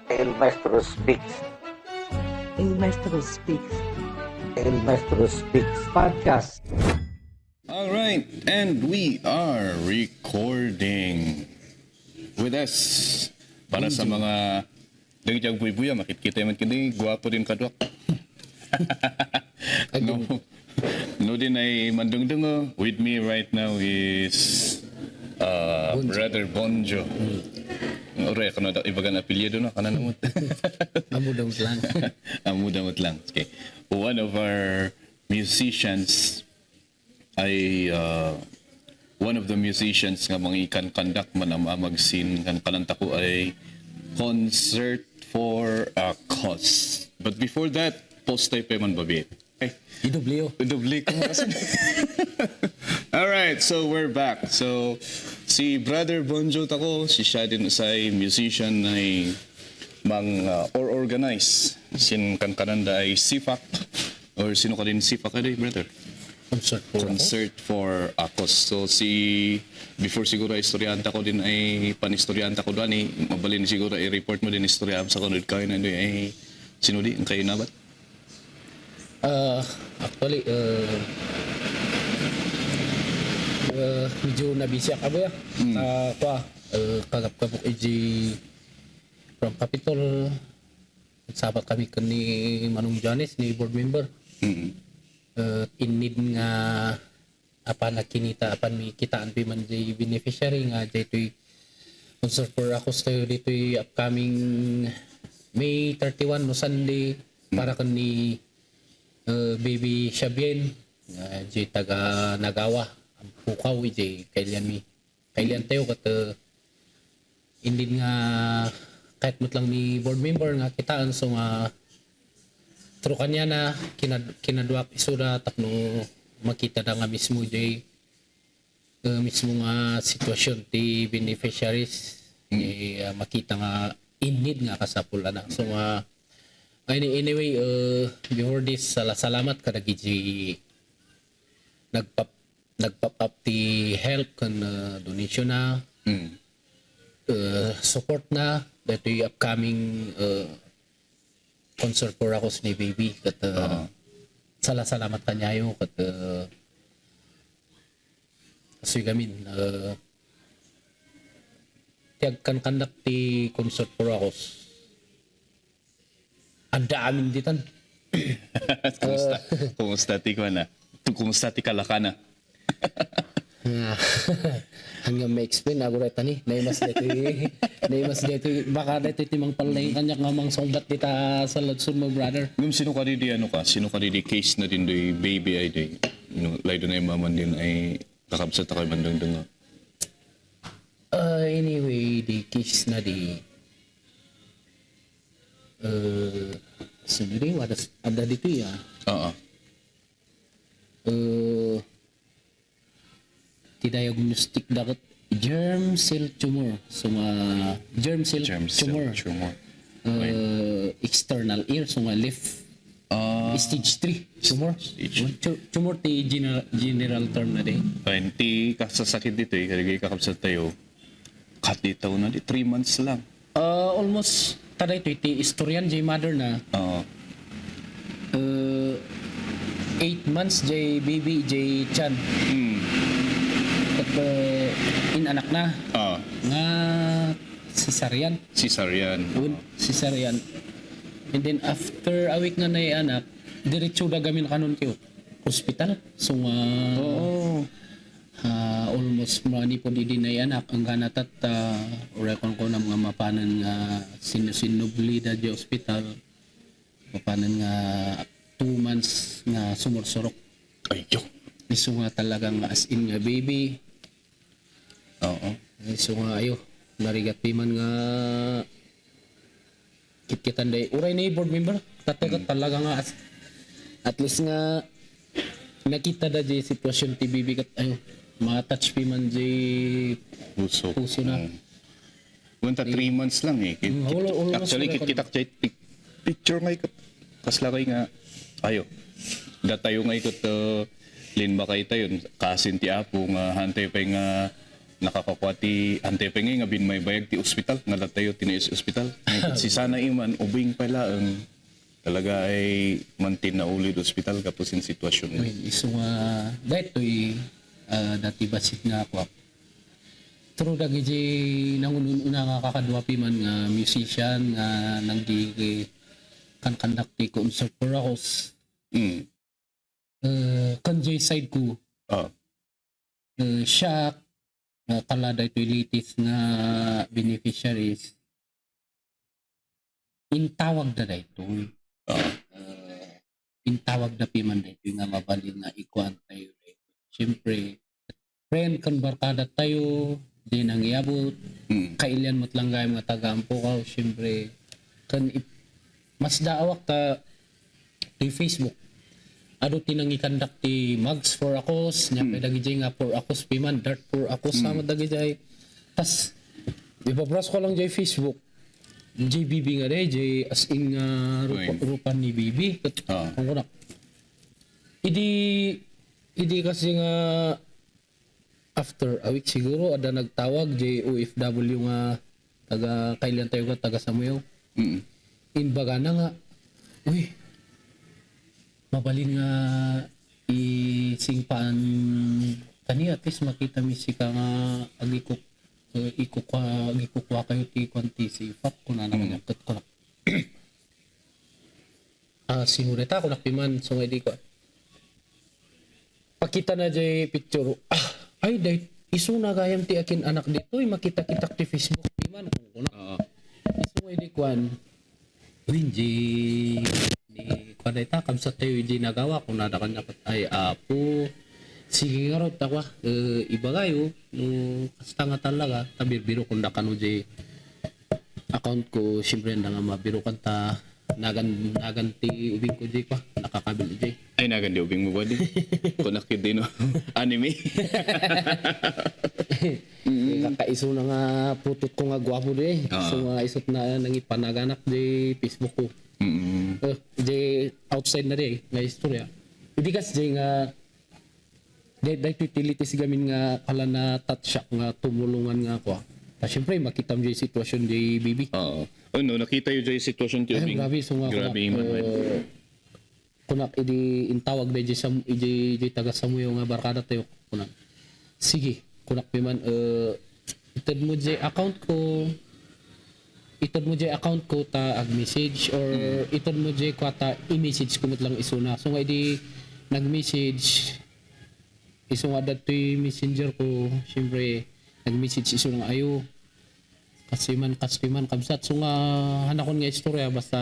El Maestro Speaks. El Maestro Speaks El Maestro Speaks. Podcast. All right, and we are recording with us. Para sa mga dagjag buy-buya, makikita man kini, gwapo din kadwak. no, no din ay mandungdungo. With me right now is Brother Bonjo. Ore, kano daw ibagan apelyido no kanan mo. Amudong lang. Amudamot lang. Okay. One of our musicians ay one of the musicians nga mga ikan conduct man ang mamagsin kan kananta ko ay Concert for a Cause. But before that, post tayo pa man babi. Ay, IW. dubli ko kasi. All right, so we're back. So si Brother Bonjo tako, si siya din say musician ay or organize sin kan kananda ay SIFAC or sino ka din SIFAC ka din, brother? Concert for a Cause. So si before siguro istoryanta ko din ay panistoryanta ko doon mabalin siguro i-report mo din istorya sa kunod kayo na ay sinudi ang kayo na ba? Actually, medyo nabisya ka ba ya? Kagap-kapok from Capitol. Sabat kami ni Manong Janis, ni board member. In need nga apan nakinita apan mi kitaan pi man di beneficiary nga ditoy concert for ako tayo ditoy upcoming May 31 no Sunday para kan ni baby Shabien di taga Nagawa ang pukaw di kailan tayo kat indin nga kahit mo't lang ni board member nga kitaan so nga pero kanya na kinadwak isuda tapno makita na nga mismo jay mismo nga sitwasyon ti beneficiaries makita nga in need nga kasapula na so anyway before this salamat kada giji nagpop up ti help kan donation na support na dito upcoming concert for ako ni baby kat salamat kanyayo kat kasi gamin tiag kan kandak ti concert for ako anda amin ditan Kumusta ti ko na? Kumusta ti kalakana? hanggang may explain ako reta ni naimas dito baka dito timang palay kanya nga mang soldat dita sa Lodson mo brother Sino ka di Sino ka di case na din doy baby ay doy. Lay doon ay maman din ay kakabsat ako bandang anyway the case na di sino rin ada dito ya diagnostic dapat germ cell tumor so germ cell tumor external ear so left stage 3 tumor ti general term na din ti kasasakit dito kaya kakabsat tayo katitaw na di 3 months lang almost tada ito ti historian jay mother na 8 months jay baby jay chan in anak na nga cesarean and then after a week nga na anak diretso dagamin kanon kayo hospital so almost mani po di na anak ang ganatat urekon ko na mga mapanan nga sinubli da di hospital mapanan nga 2 months nga sumursurok ayo iso nga talagang as in nga baby so nga ayo narigat piman nga kitkitan day uray na board member tatagat talaga nga at least nga nakita da di sitwasyon ti baby kat ayo ma-touch piman di puso na Punta 3 months lang actually kita picture nga ikot kasla kay nga ayo datayo nga ikot lin ba kay tayo kasin ti apo nga hantay pa nga nakakakwati antepengay nga bin may bayag ti ospital nga latayo tinis ospital. Si sana iman ubing pala ang talaga ay mantin na uli do ospital kapos in sitwasyon mo. Iso nga daytoy dati basit nga ako. True dagi di nangununa nga kakadwapi man nga musician nga nang di kan conduct ti concert for ako. Kanjay side ko Oh. siya kala daytoy latest nga beneficiaries intawag na daytoy. Intawag na piman daytoy nga mabalin nga ikuan tayo daytoy. Siyempre friend kan barkada tayo di nang iabot kailan mo't lang gaya mga taga-ampo ka siyempre kan mas daawak ta ti Facebook ado tinang ikandak ti mugs for akos nya pedagi jay nga for akos piman dart for akos sama dagi jay tas ibabras ko lang jay Facebook JBB nga day jay as in nga rupan ni BB ang kunak idi kasi nga after a week siguro ada nagtawag jay OFW nga taga kailan tayo ka taga Samuel inbaga na nga uy mabalin nga isingpaan kani at least makita mi si ka nga agikok agikukwa kayo ti konti si fak ko na naman yakot ko na sinureta ko nakpiman so hindi ko pakita na jay picture ay dahil iso na gayam ti akin anak dito makita-kita ti Facebook piman kung kuna iso nga hindi kwan Winji ni kwadayta kamsa tayo hindi nagawa kung nada kanya ay apo sige nga rin takwa iba kayo nung kasta nga talaga tabirbiro kung nakano di account ko siyempre na nga mabiro kanta naganti ubing ko di pa nakakabil di Ay naganti ubing mo ba di? Kung nakit din no? Anime? kakaiso na nga putot ko nga gwapo di so nga isot na nang ipanaganak di Facebook ko di outside na di nga istorya hindi kasi nga dahil utilities gamin nga kala na tatsak nga tumulungan nga ako siyempre makita mo yung sitwasyon di Bibi no, nakita yun yung sitwasyon ti ubing grabe so nga grabe man kunak idi intawag na di taga Samuyo nga barkada tayo kunak sige kunak piman itad mo di account ko ta ag message or itad mo di ko ta i-message kumot lang isuna so nga idi nag-message iso nga datoy messenger ko siyempre nag-message iso nga ayo kasi man kabsat so nga hanakon nga istorya basta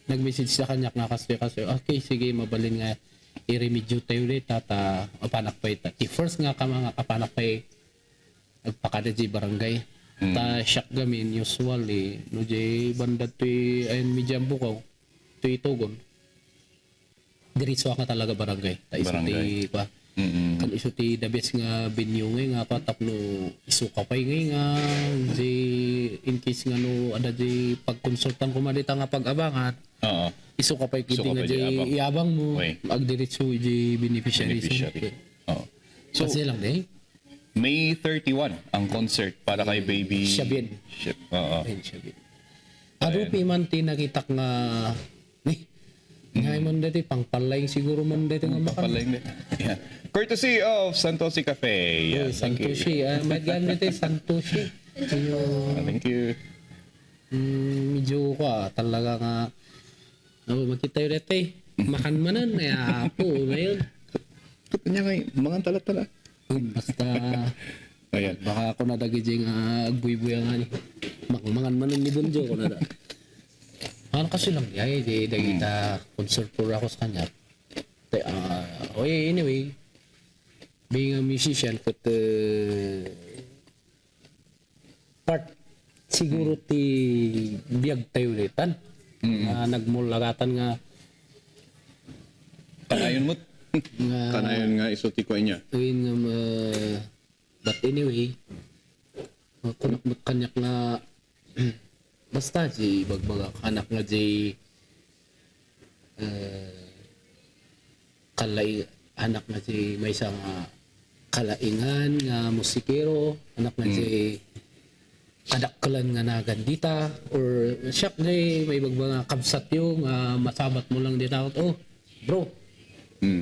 nag-message sa kanya nga kasi okay sige mabalin nga i-remedyo tayo ulit tata apanak pa ita first nga ka mga kapanak pa nagpakada di barangay ta shock gamin usually no jay banda to'y ayun medyambo ko to'y tugon diritso ka talaga barangay ta iso ti pa kan iso ti the best nga venue nga patapno iso ka pay nga di in case nga no ada di pagkonsultan ko malita nga pag-abangan iso ka pay kiti nga di iabang mo ag diretso di beneficiary so kasi lang di May 31 ang concert para kay Baby Shabin. Adupi man ti nakitak nga ngay man dati pangpalayng siguro man dati nga makan. Pangpalayng yeah. Courtesy of Santoshi Cafe. Yeah, Santoshi. Magyan dati Santoshi. Thank you. Medyo ko talaga nga makita yun dati. Makan manan po ngayon. Kanya kay mga tala-tala. Basta ayan. Baka ako na dagijing agbuy-buy nga ni. Mangan manan ni Bonjo ko na da. Ano kasi lang yay di dagita concert for ako sa kanya. Anyway, being a musician but part siguro ti biyag tayo ulitan. Nagmulagatan nga kanayon mo kanayon nga isuti ko niya. Nga but anyway, kunak mo kanyak nga basta di bagbaga anak nga di kalay anak nga di may isang kalaingan nga musikero anak nga jay kadakkelan nga nagandita or siya jay may mga kabsat yung masabat mo lang din ako bro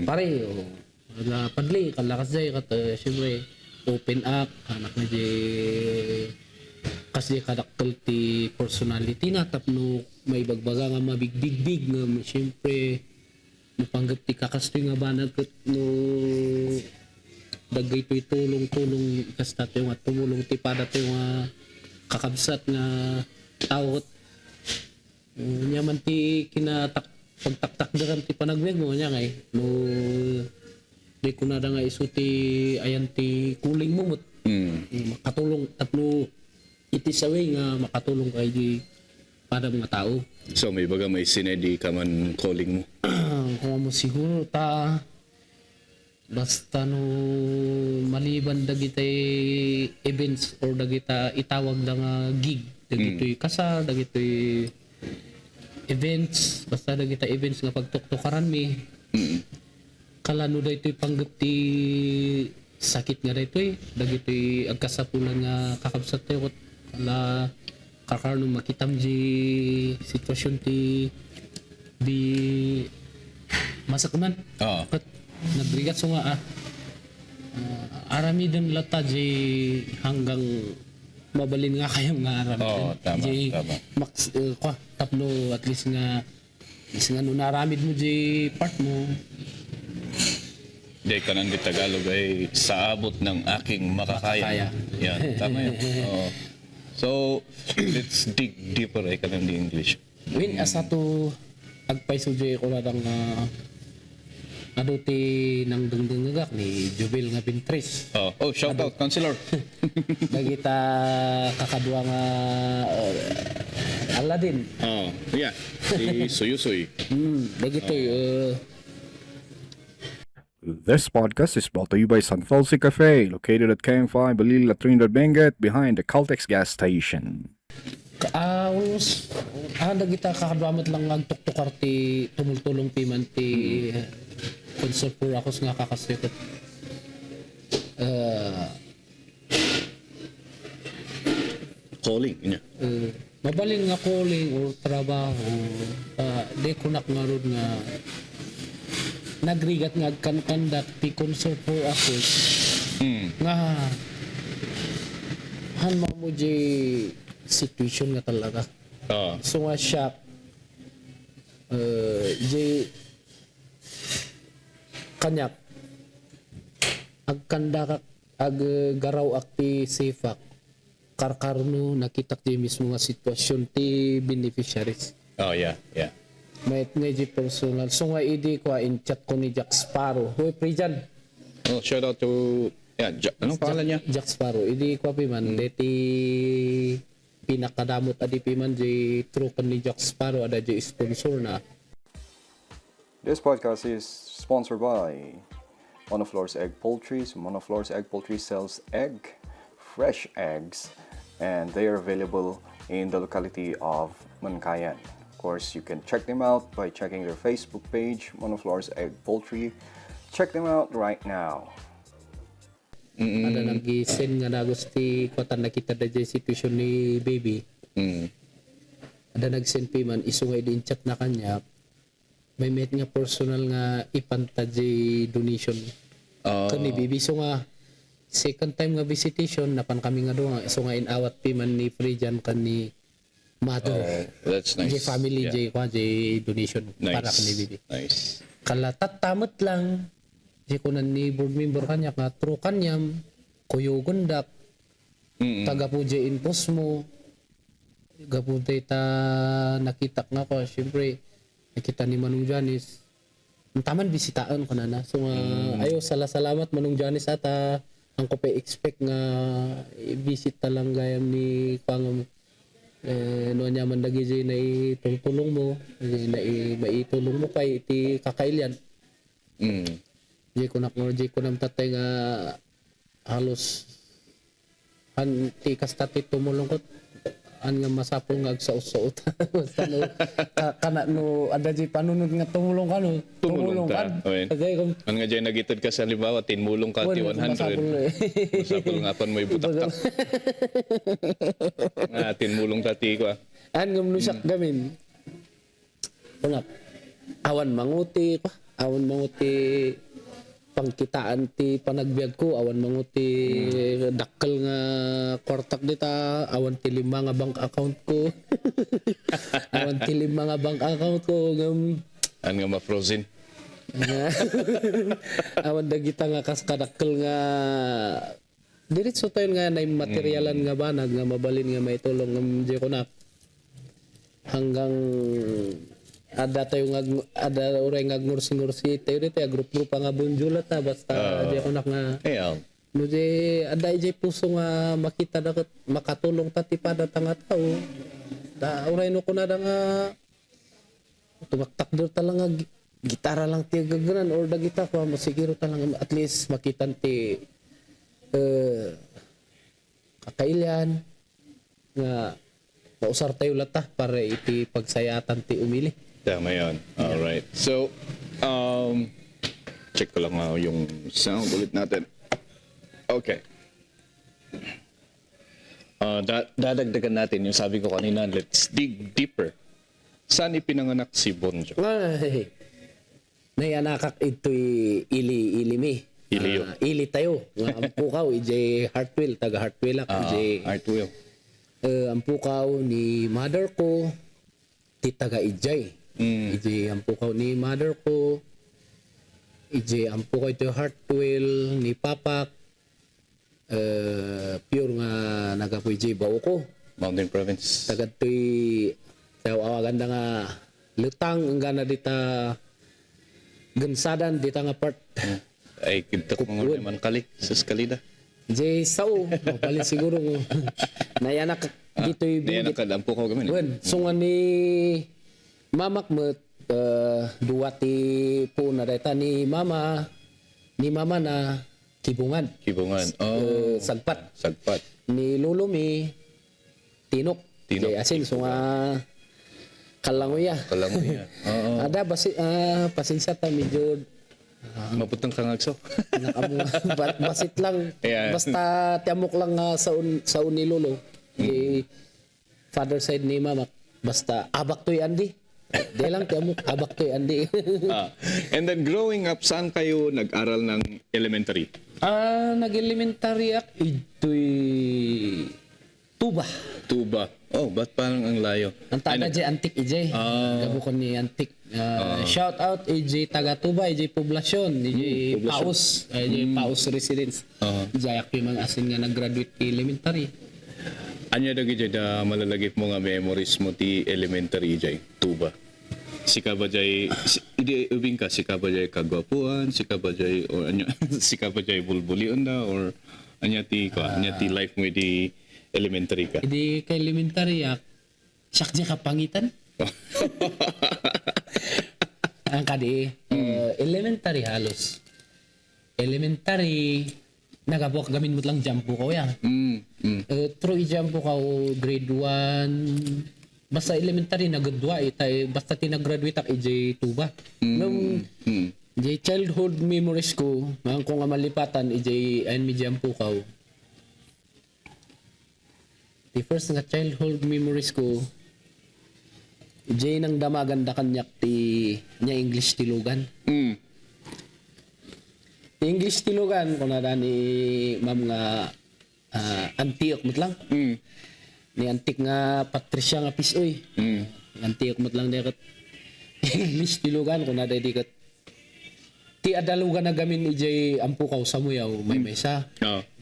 pare wala padli kalakas jay kat syempre open up anak nga jay kasi kadakkel ti personality na tapno may bagbaga nga mabigbigbig nga syempre mapanggap ti kakastoy nga banag ket no dagay to'y tulong-tulong kasta tayo nga tumulong ti pada tayo nga kakabsat nga tawot nyaman ti pagtaktak daram ti panagweg mo nya ngay no di ko na nga isu ti ayan ti kuling mumot makatulong tapno iti saway nga makatulong kay di pada mga tao. So may baga may sinedi ka man calling mo? Kung mo siguro ta basta no maliban dagitay events or dagita itawag na nga gig dagitoy kasal dagitoy events basta dagita events nga pagtuktukaran mi kalano daytoy panggap ti sakit nga daytoy dagitoy agkasapulan nga kakabsat tayo kala kakarno makitam di sitwasyon ti di masakman kat nagrigat so nga arami din lata di hanggang mabalin nga kayo nga arami tama. max tapno at least nga no naramid mo di part mo Di ka nang di Tagalog ay sa abot ng aking makakaya. Yan, tama yan. So, let's dig deeper ay ka nang di English. Win asa to agpaisudyo ko na dang aduti ng dungdungagak ni Jubil nga Pintres. Shout out, Counselor. Dagita kakadwa nga Aladdin. Yeah. Si Suyusoy. Dagitoy This podcast is brought to you by San Falsi Cafe, located at KM5 Balila Trinidad Benguet behind the Caltex gas station. Dagita kakadwamat lang agtuktukar ti tumultulong piman ti concert for ako nga kakasipot. Calling niya. Mabaling nga calling or trabaho di kunak nga ron nga nagrigat nga kankandak ti concert for ako nga han mo di situation nga talaga so nga shock di kanyak agkanda ag garaw akti sifak karkarno nakita ti mismo nga sitwasyon ti beneficiaries. Yeah. May nga personal. So nga idi ko in chat ko ni Jack Sparrow. Hoy Prijan. Shout out to anong pangalan niya? Jack Sparrow. Idi ko piman leti pinakadamot adi piman di trukan ni Jack Sparrow ada di sponsor na. This podcast is sponsored by Monoflore's Egg Poultry. So Monoflore's Egg Poultry sells fresh eggs, and they are available in the locality of Mankayan. Of course, you can check them out by checking their Facebook page, Monoflore's Egg Poultry. Check them out right now. Ada nag-send nga nagusti ko tan nakita da di situation ni baby. Ada nag-send piman isungay din chat na kanya. May met nga personal nga ipanta di donation. Kani baby so nga second time nga visitation napan kami nga doon so nga inawat piman ni Frijan kan ni mother. That's nice. Di family Yeah. di donation para kani baby. Nice. Kalatat tamat lang. Di ko na ni board member kanya nga true kanyam kuyo gundak. Taga po di impos mo. Gapo ta nakita nga ko syempre nakita ni Manong Janis. Ang taman bisitaan ko na. So ayo salamat Manong Janis ata ang ko pa expect nga i-visit talang gayam ni Pangam no nya man dagi jay na itulong mo na maitulong mo kay iti kakailyan. Jay ko na tatay nga halos ti kastati tumulong ko an nga masapol nga agsaot-saot. Basta no, kana no, ada di panunod nga tumulong ka no. Tumulong ta. Okay. Kasi kung Ang nga dyan nagitid ka sa halimbawa, tinmulong ka ti 100. masapol eh. Masapol nga pan mo ibutak-tak. Tinmulong ta ti ko. An nga manusak gamin. Pangap. Awan manguti ko. Awan manguti pangkitaan ti panagbiag ko. Awan manguti dakkel nga kwartak dita. Awan ti 5 nga bank account ko. Awan ti 5 nga bank account ko. An nga ma-frozen. Awan dagita nga kaskadakkel nga diretso tayo nga na materialan nga banag nga mabalin nga maitulong ng di ko na hanggang ada tayo nga ada oray nga ngursi-ngursi tayo dito grup-grup nga bunjulat na basta di ko na nga Ayan. no di ada ijay puso nga makita na makatulong ta ti pada tanga tao da oray no ko na da nga tumaktak do ta lang nga gitara lang ti gaganan or da gita ko masiguro ta lang at least makitan ti kakailyan nga mausar tayo lata para iti pagsayatan ti umili. Tama yun. Alright. So, check ko lang yung sound ulit natin. Okay. Dadagdagan natin yung sabi ko kanina, let's dig deeper. Saan ipinanganak si Bonjo? Ay, nayanakak ito'y ili-ilimi. Iliyo. Ili tayo. Nga ampukaw, ijay Hartwell, taga Hartwell ak. Ijay Art Will. ampukaw ni mother ko, ti taga ijay. Ijay ampukaw ni mother ko, ijay ampukaw ito Hartwell ni papak. Pure nga nagapu ijay bao ko. Mountain Province. Tagad to'y tayo awagan na nga lutang ang gana dita gansadan dita nga part. Ay, kintak mga naman kalik sa Escalida. Jay sao palit siguro nayanak dito'y Nayan ang kadampo ko gamin. wen so nga ni mamak mo duwa ti po na data ni mama na kibungan Kibungan. sagpat Sagpat. ni lulumi tinok Tinok. Jay asin so nga kalangoya Kalang mo yan. Oo. ada pasensya ta medyo Maputang kangagso. basit lang Yeah. basta tiamok lang nga sa ni lolo ni father side ni mama basta abak to'y andi di lang tiamok abak to'y andi. And then growing up, saan kayo nag-aral ng elementary? Nag-elementary ak ito'y tuba Tuba. Oh, ba't parang ang layo? ang taga jay antik ijay gabukon ni antik. Shout out EJ taga Tuba, EJ Poblasyon, EJ Paus, EJ Paus Residence. Jayak yung mga asin nga nag-graduate ti elementary. Anya dagi jay da malalagip mo nga memories mo ti elementary jay Tuba. Sika ba jay hindi ubing ka sika ba jay kagwapuan, sika ba jay or anya sika ba jay bulbulion da or anya ti life mo di elementary ka. Hindi ka elementary ak siyak jay kapangitan. Ang kadi elementary halos. Elementary nagabok gamin mo lang jump ko ya. True jump ko grade 1 basta elementary nagdua itay basta tinagraduate ak EJ Tuba. Nung childhood memories ko, ang ko nga malipatan EJ and me jump ko. The first nga childhood memories ko Jay nang damagan da kanyak ti nya English tilugan. English tilugan ko na ni ma'am nga antiok mo lang. Ni antik nga Patricia nga pisoy. Antiok mo lang dekat English tilugan ko na dedikat ti adalugan na gamin ni Jay ampukaw sa muyaw may mesa.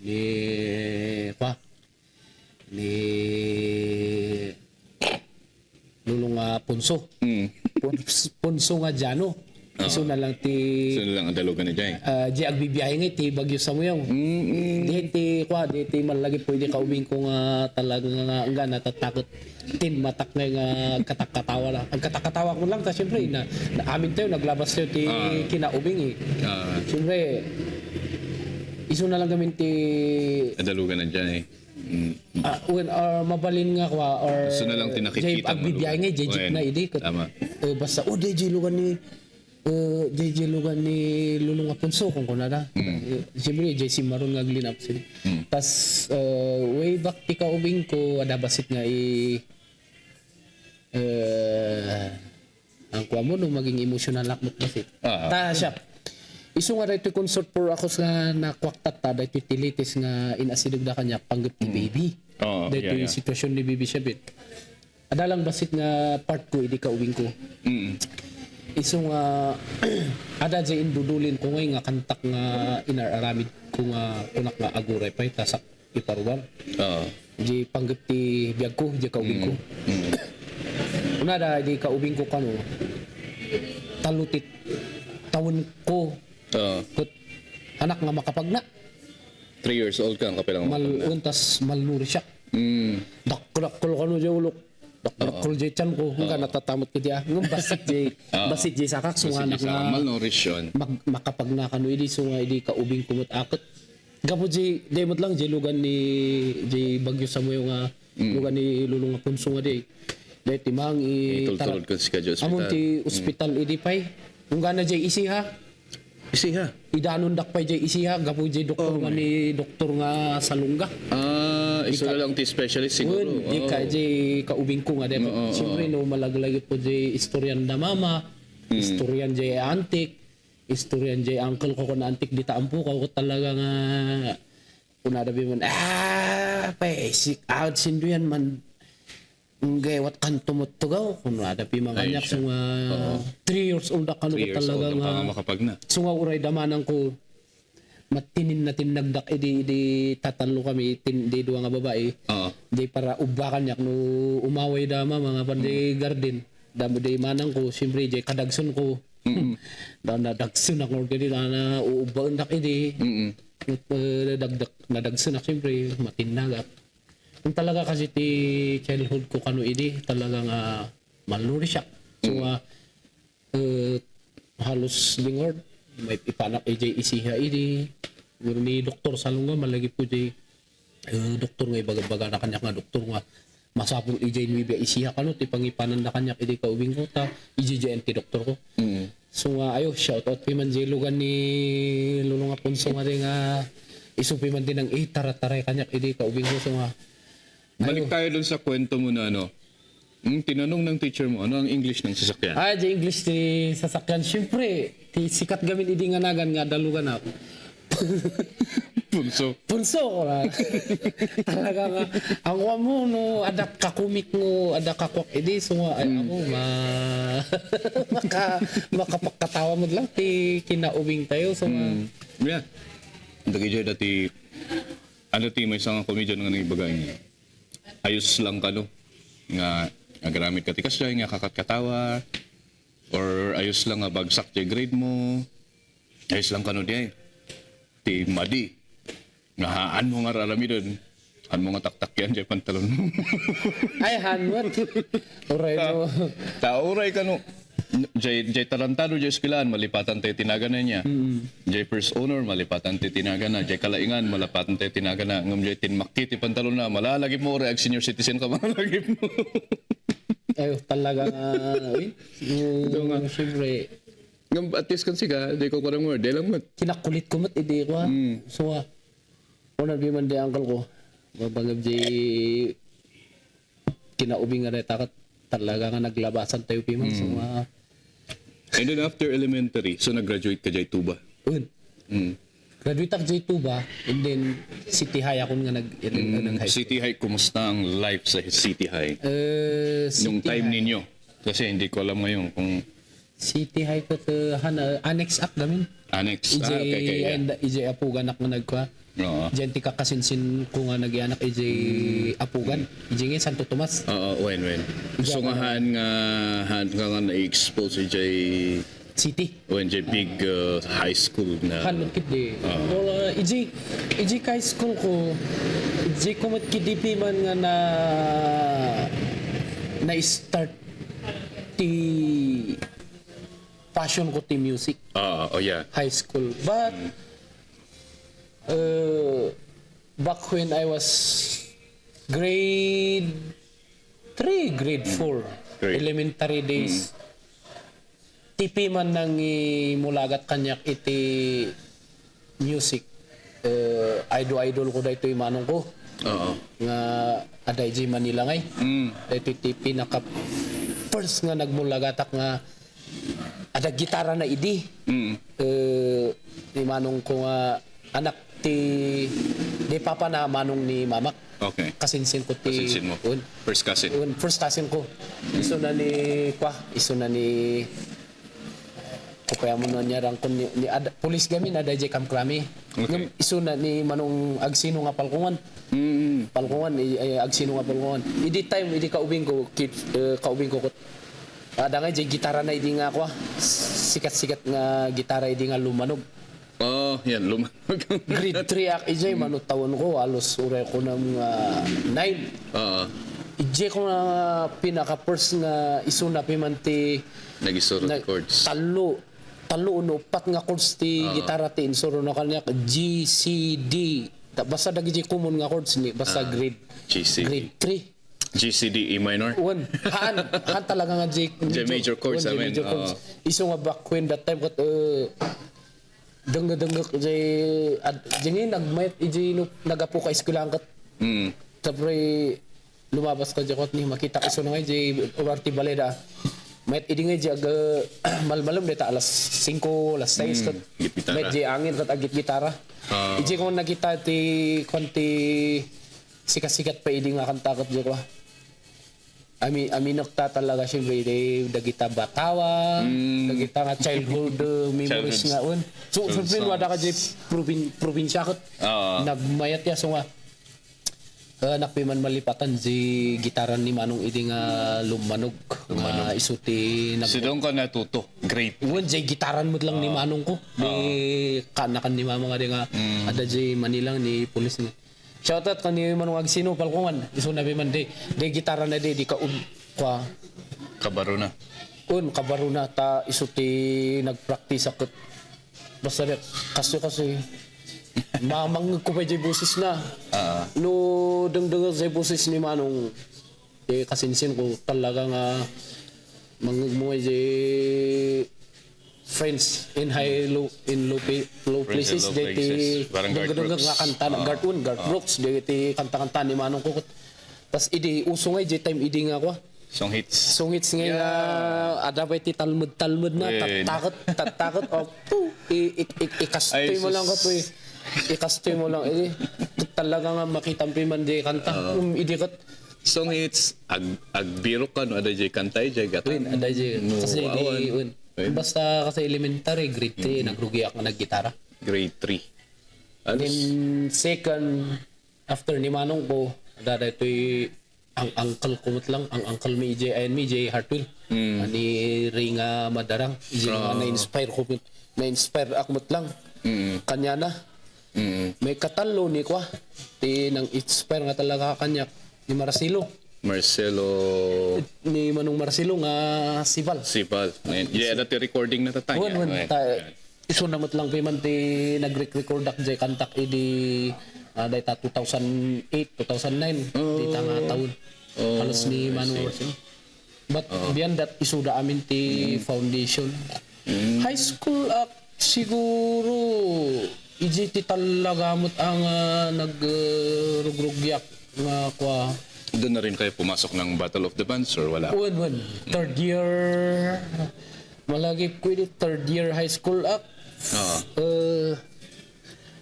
Ni ni lulong Punso. Punso nga Jano. Iso na lang ti So lang ang dalugan na jay. di agbibiyahe nga ti Bagyo Samuyong. Di ti malagi pwede ka ubing ko nga talaga nga natatakot tin matak nga katak-katawa lang. Ang katak-katawa ko lang ta syempre na amin tayo naglabas tayo ti kinaubing Syempre iso na lang gamin ti Dalugan na jay. when mabalin nga kwa or Gusto na lang tinakikita Jay agbibiyay nga Jay Well, na idi kat tama. basta DJ lugan ni DJ lugan ni Lulong Aponso kung kuna na siyempre JC Maron nga glinap sila tas way back ti kaubing ko ada basit nga ang kuha mo no maging emotional lakmot basit ta siya iso nga dito concert for ako nga nakwaktat ta dito tilitis nga inasidog na kanya panggap ni baby. Dito yung sitwasyon ni baby siya bit. Adalang basit nga part ko hindi ka uwing ko. Iso nga ada jay indudulin ko ngay nga kantak nga inararamid ko nga kunak nga aguray pa tasak iparuban. Di panggap ti biyag ko, di ka uwing ko. Una da di ka uwing ko kano talutit tawon ko kut anak nga makapagna 3 years old ka ang kapilang maluntas malnuri siya dakrakol kano jay ulok dakrakol jay chan ko nga natatamot ko diya ngum basit jay sakak so anak nga malnutrition makapagna kano idi so nga idi kaubing kumot akot gapo jay demot lang jay lugan ni jay Bagyo Samuel nga lugan ni Lulong Aponso nga di dahil timang tulturod ko si Kadyo Hospital amon ti hospital idi pay kung gana jay isiha idanon dak pa jay isiha gapo jay doktor nga ni doktor nga Salunga iso na lang ti specialist siguro di ka jay kaubing ko nga dahil siyempre no malaglagi po jay istoryan da mama istoryan jay antik istoryan jay uncle ko na antik di taampo ko talaga nga kunadabi man paisik out sinduyan man gayawat kanto mo tugaw kung nadapi mga kanyak so 3 years old ako 3 years talaga old nga ang makapagna so nga uray damanan ko matinin na tinagdak di tatanlo kami di duwa nga babae di para ubakan yak no umaway dama mga panday garden damo di manang ko siyempre di kadagson ko nadagson ako gani na uubaan dak nadagson ako siyempre matinagak kung talaga kasi ti childhood ko kano idi talagang malnuri siya so halos lingord may ipanak AJ isiha idi ni Dr. Salunga malagi po di doktor nga ibaga na kanyak nga doktor nga masapul AJ Nuibia isiha kano ti pangipanan na kanyak idi ka ubing ko ta IJJNT doktor ko so ayo shout out kay Manjelo gan ni Lulong Aponso nga rin nga isupi man din ang tara-taray kanyak idi ka ubing ko so nga balik tayo dun sa kwento mo na tinanong ng teacher mo ano ang English ng sasakyan di English ti sasakyan syempre ti sikat gamin idi nga nagan nga dalugan ako punso ko na talaga nga ang mo no ada kakumik mo ada kakwak idi so ay ako makapagkatawa mo lang ti kinaubing tayo so yeah dagay dati ano ti may isang comedian nga nagbagay niya ayos lang ka no nga gamit ka ti kasya nga katawa or ayos lang nga bagsak ti grade mo ayos lang ka no di ti madi nga haan mo nga rarami doon haan mo nga taktak yan di pantalon mo ay hanwat uray no tauray ka no Jay tarantado jay eskwelahan malipatan tayo tinaga na niya. Jay first owner malipatan tayo tinaga na. Jay kalaingan malipatan tayo tinaga na. Ngam jay tinmakti ti pantalon na malalagip mo ag senior citizen ka malalagip mo. Ay talaga nga siyempre ngam at least kan siga jay ko kurang word lang mo. Kinakulit ko mat idi ko so una di man di uncle ko mabangab jay kinaubing nga takat talaga nga naglabasan tayo piman so and then after elementary so nag-graduate ka jay Tuba graduate ako jay Tuba and then City High ako nga nag-high City High kumusta ang life sa City High nung time ninyo kasi hindi ko alam ngayon kung City High ko annex up gamin annex EJ Apugan ako nga nagkwa diyan ti kakasinsin ko nga nagyanak EJ Apugan EJ nga Santo Tomas when so nga han nga na-expose EJ City when EJ big high school na hanon kit di EJ high school ko EJ ko mat kidipi man nga na start ti passion ko ti music yeah high school but back when I was grade 3, grade 4, Grade. elementary days. Tipi man nang imulagat kanyak iti music. Idol ko dahito manong ko. Oo. Nga aday di Manila ngay. Dahito tipi naka first nga nagmulagatak nga ada gitara na idi. Ni manong ko nga anak ti papa na manong ni mamak. Okay. Kasinsin ko ti Kasinsin mo. Un. First cousin. First cousin ko. Iso na ni kupaya mo na niya rang kun ni police gamin ada jay kamkrami. Okay. Iso na ni manong agsino nga palkungan. Palkungan agsino nga palkungan. Idi time idi kaubing ko kaubing ko ada nga jay gitara na idi nga kwa. Sikat-sikat nga gitara idi nga lumanog. Oh, yan lumamag. Grade 3 ak ijay manutawon ko alos ure ko ng 9. Oo. Ije ko na pinaka first nga iso na pimanti Nagisurot chords. talo no pat nga chords ti gitara ti insuro na kanya G C D basta dagi common nga chords ni basta grade GCD. grade 3 GCD E minor. han talaga nga J major chords, I mean, iso nga back when that time kat dengga jengin nagmayat iji nagapo ka eskwelahan kat tapre lumabas ka jakot ni makita iso na nga iji Orti Baleda mayat idi nga iji malmalum deta alas 5 alas 6 kat gitara. mayat iji angin kat agit gitara iji kung nakita ti konti sikat-sikat pa idi nga kanta kat jakwa aminok ta talaga siyempre dagita batawa dagita nga childhood memories nga un so siyempre wala ka di probinsya kat nagmayat ya so nga nakpiman malipatan si gitaran ni manong idi nga lumanog nga isuti Si doon ka natuto. Great. Uwan, jay gitaran mo lang ni manong ko. Di kanakan ni mama nga di nga ada jay Manilang ni pulis nga. Shoutout ka ni manong agsino palkungan. Iso na man di gitara na di ka kwa. Kabaro na. Kabaro na ta isuti nagpractice akot. Basta rin, kasi mamang ko pa jay busis na. No dengdeng jay busis ni manong kasinsin ko talaga nga mangumuhay jay friends in low places low dati places. Parang Garth dengdeng Brooks. nga kanta na Garth Brooks dati kanta-kanta ni manong ko tas idi uso nga jay time idi nga ko Song hits. sungits nga ada ba ti talmud na tatakot o ikastoy mo lang ko to ikastoy mo lang talaga nga makitampi man di kanta idi kat Song hits. Agbiro ka no. Ada jay kantay jay gatan. ada jay kasi di basta kasi elementary grade 3 nagrugi ako naggitara Grade 3. Ano? then second after ni manong ko dada ito'y ang uncle ko lang ang uncle mi J Hartwell ni Ringa Madarang nga na-inspire ako lang kanya na may katalo ni kwa ti nang inspire nga talaga kanya ni Marcelo. ni Manong Marcelo nga Sibal Sipal. Yeah, dati recording na tatay. iso namot lang pa man ti nag-record ak jay kantak idi data 2008 2009 dita nga taon halos ni Manong Marcelo but beyond that isuda amin ti foundation high school siguro iji ti talaga mot ang nagrugrugiak nga kwa Doon na rin kayo pumasok ng Battle of the Bands or wala? third year malagi ko third year high school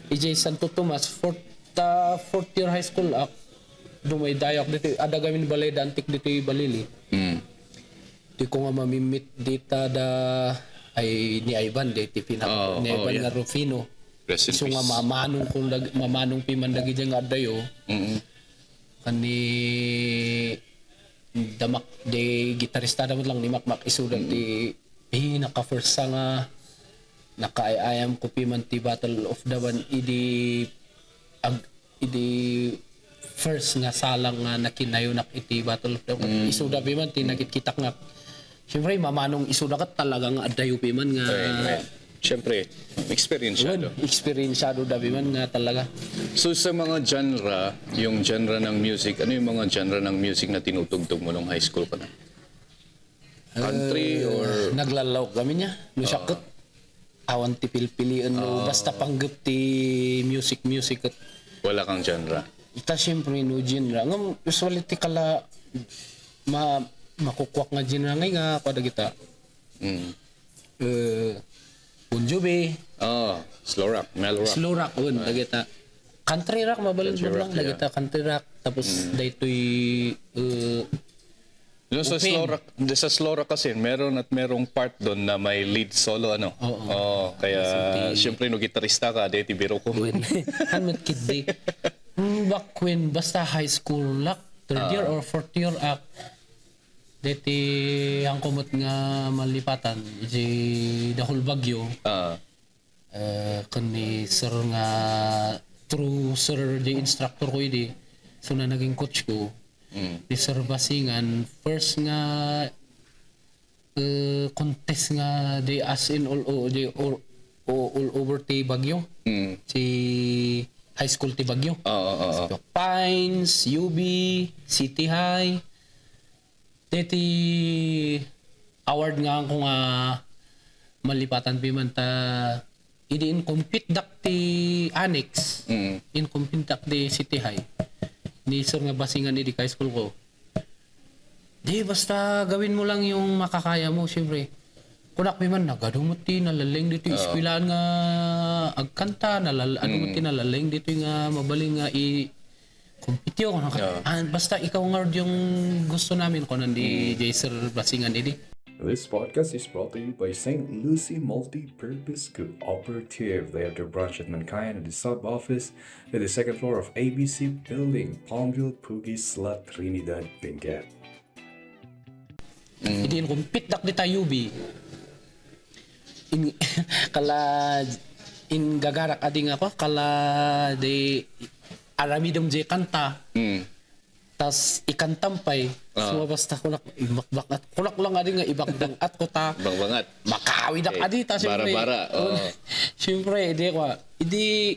EJ Santo Tomas fourth year high school dumay dayak dito ada gamin balay dantik dito balili di ko nga mamimit dita da ay ni Ivan dito ni Ivan nga Rufino Rest in so nga peace. mamanong piman dagi nga adayo kani damak de gitarista mo lang ni Makmak isudag di naka-first nga naka-ayam ko piman ti Battle of the Band idi first nga salang nga nakinayonak iti Battle of the Band isuda piman ti nakitkitak nga siyempre mamanong isuda kat talagang adayo piman nga Siyempre, experienceado. Experienceado dabi man nga talaga. So sa mga genre, yung genre ng music, ano yung mga genre ng music na tinutugtog mo nung high school pa na? Country or... Naglalaw kami niya. No sakot. Awan ti pilpilian no. Basta panggap ti music at Wala kang genre? ita siyempre no genre. Ngam usually ti kala makukwak nga genre ngay nga kada kita. Mm. Bon Jovi, Slow rock, mellow rock. slow rock un dagita. Country rock mabalin Country mo rock, lang dagita country rock tapos daytoy Yung sa Open. slow rock kasi, meron at merong part doon na may lead solo, ano? Oo. Kaya, siyempre, no gitarista ka, deti biro ko. when hamet kid day. Back when basta high school lock third year or fourth year act deti ang kumot nga malipatan di dahol bagyo kani sir nga true sir di instructor ko idi so na naging coach ko di sir Basingan first nga contest nga di as in all over ti bagyo si high school ti bagyo Pines, UB, City High. Deti award nga ako nga malipatan piman ta idi in compete dak ti annex. In compete dak ti City High. Ni sir nga Basingan idi high school ko. Di basta gawin mo lang yung makakaya mo syempre. Kunak piman nagadumot ti nalaling dito iskwilaan nga agkanta ano ti nalaling dito nga mabaling nga compete ko basta ikaw nga yung gusto namin ko nandi Sir Basingan idi. This podcast is brought to you by St. Lucie Multi-Purpose Cooperative. They have their branch at Mankayan and the sub-office at the second floor of ABC Building, Palmville, Puguis, La Trinidad, Benguet. Idi in compete dak di tayo UB. Kala in gagarak ading ako kala de aramidom je kanta tas ikantampay so basta kunak ibakbak at kunak lang ading nga ibakbang at ko ta Bangbangat. makawi dak adi ta siyempre Bara-bara. siyempre idi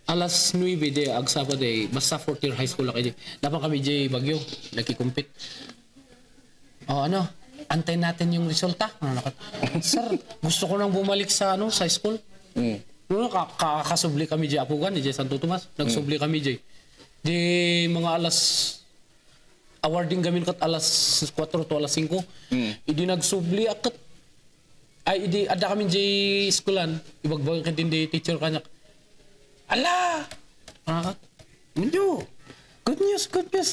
alas 9 de agsaba de basta 4th year high school ako dapat kami je Bagyo nakikumpit antay natin yung resulta. Sir, gusto ko nang bumalik sa sa school. Kakasubli kami di Apugan, di Santo Tomas. Nagsubli kami di. Di mga alas awarding gamin kat alas 4 to alas 5. Idi nagsubli akat. Ay idi ada kami di schoolan. Ibagbag kat di teacher kanya. Ala! Akat. Medyo. Good news.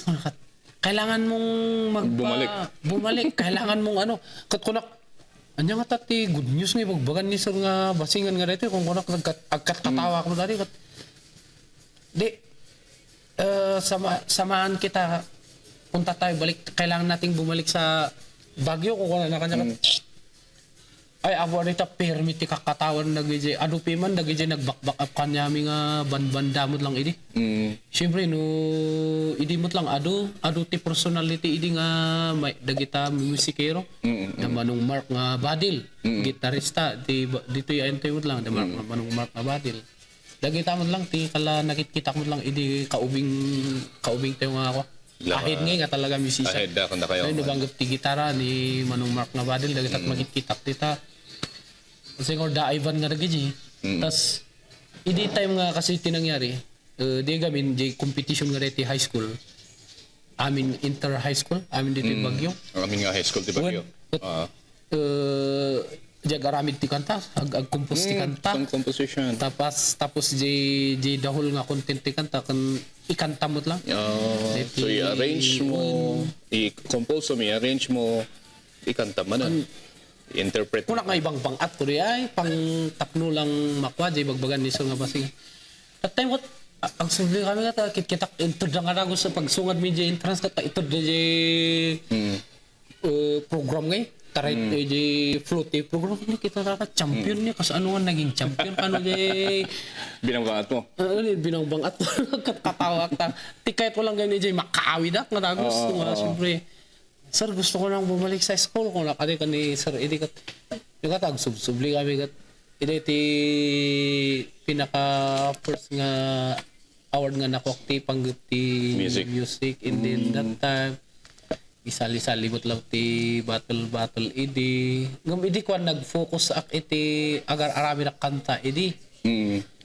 Akat. Kailangan mong bumalik. Kailangan mong katkunak. Anya nga tati, good news nga ibagbagan ni sir nga Basingan nga dito. Kung kunak agkat-katawa ko dati. Samahan kita. Punta tayo, balik. Kailangan nating bumalik sa Bagyo. Kung kunak na kanya. Ay, abo rita permit ti kakatawan nagije adupi man nagije nagbakbak up kanyami nga bandamot lang idi. Syempre no idi mot lang adu ti personality idi nga may dagita musikero. Na manong Mark nga Badil, gitarista dito yan tayo lang na manong Mark nga Badil. Dagita mo lang ti kala nakikita mo lang idi kaubing tayo nga ako. Ahid nga talaga musician. Ahid da kung kayo. Ay nabanggap ti gitara ni manong Mark nga Badil dagita makikita tita. Kasi nga da Ivan nga nagiji. Tas idi time nga kasi tinangyari. Di gamin di competition nga reti high school. Amin inter high school, amin dito Bagyo. Amin nga high school ti Bagyo. Jagaramid ti kanta, ag-compose ti kanta. Ang composition. Tapos di dahol nga content ti kanta kan ikanta mo lang. So i-arrange mo, i-compose mo, i-arrange mo, ikanta mo na. Interpret. Kuna nga ibang bangat ko ay pang tapno lang makwa di bagbagan ni Sir nga Basing. At time what ang simple kami nga kita intro nga na sa pagsungad medyo entrance ka ito di program ngay taray di floaty program ni kita ka champion ni kas ano nga naging champion ano di binangbangat mo. Binangbangat katawa ta tikay ko lang ganyan di makaawi dak nga gusto nga siyempre. Sir, gusto ko nang bumalik sa school. Kung nakali ka ni Sir Eddie kat. Yung katag, subli kami kat. ti pinaka first nga award nga nakuha ti panggap ti music. And then that time isali-sali bot lang ti battle idi. Ngam idi ko nag-focus ak iti agar arami na kanta idi.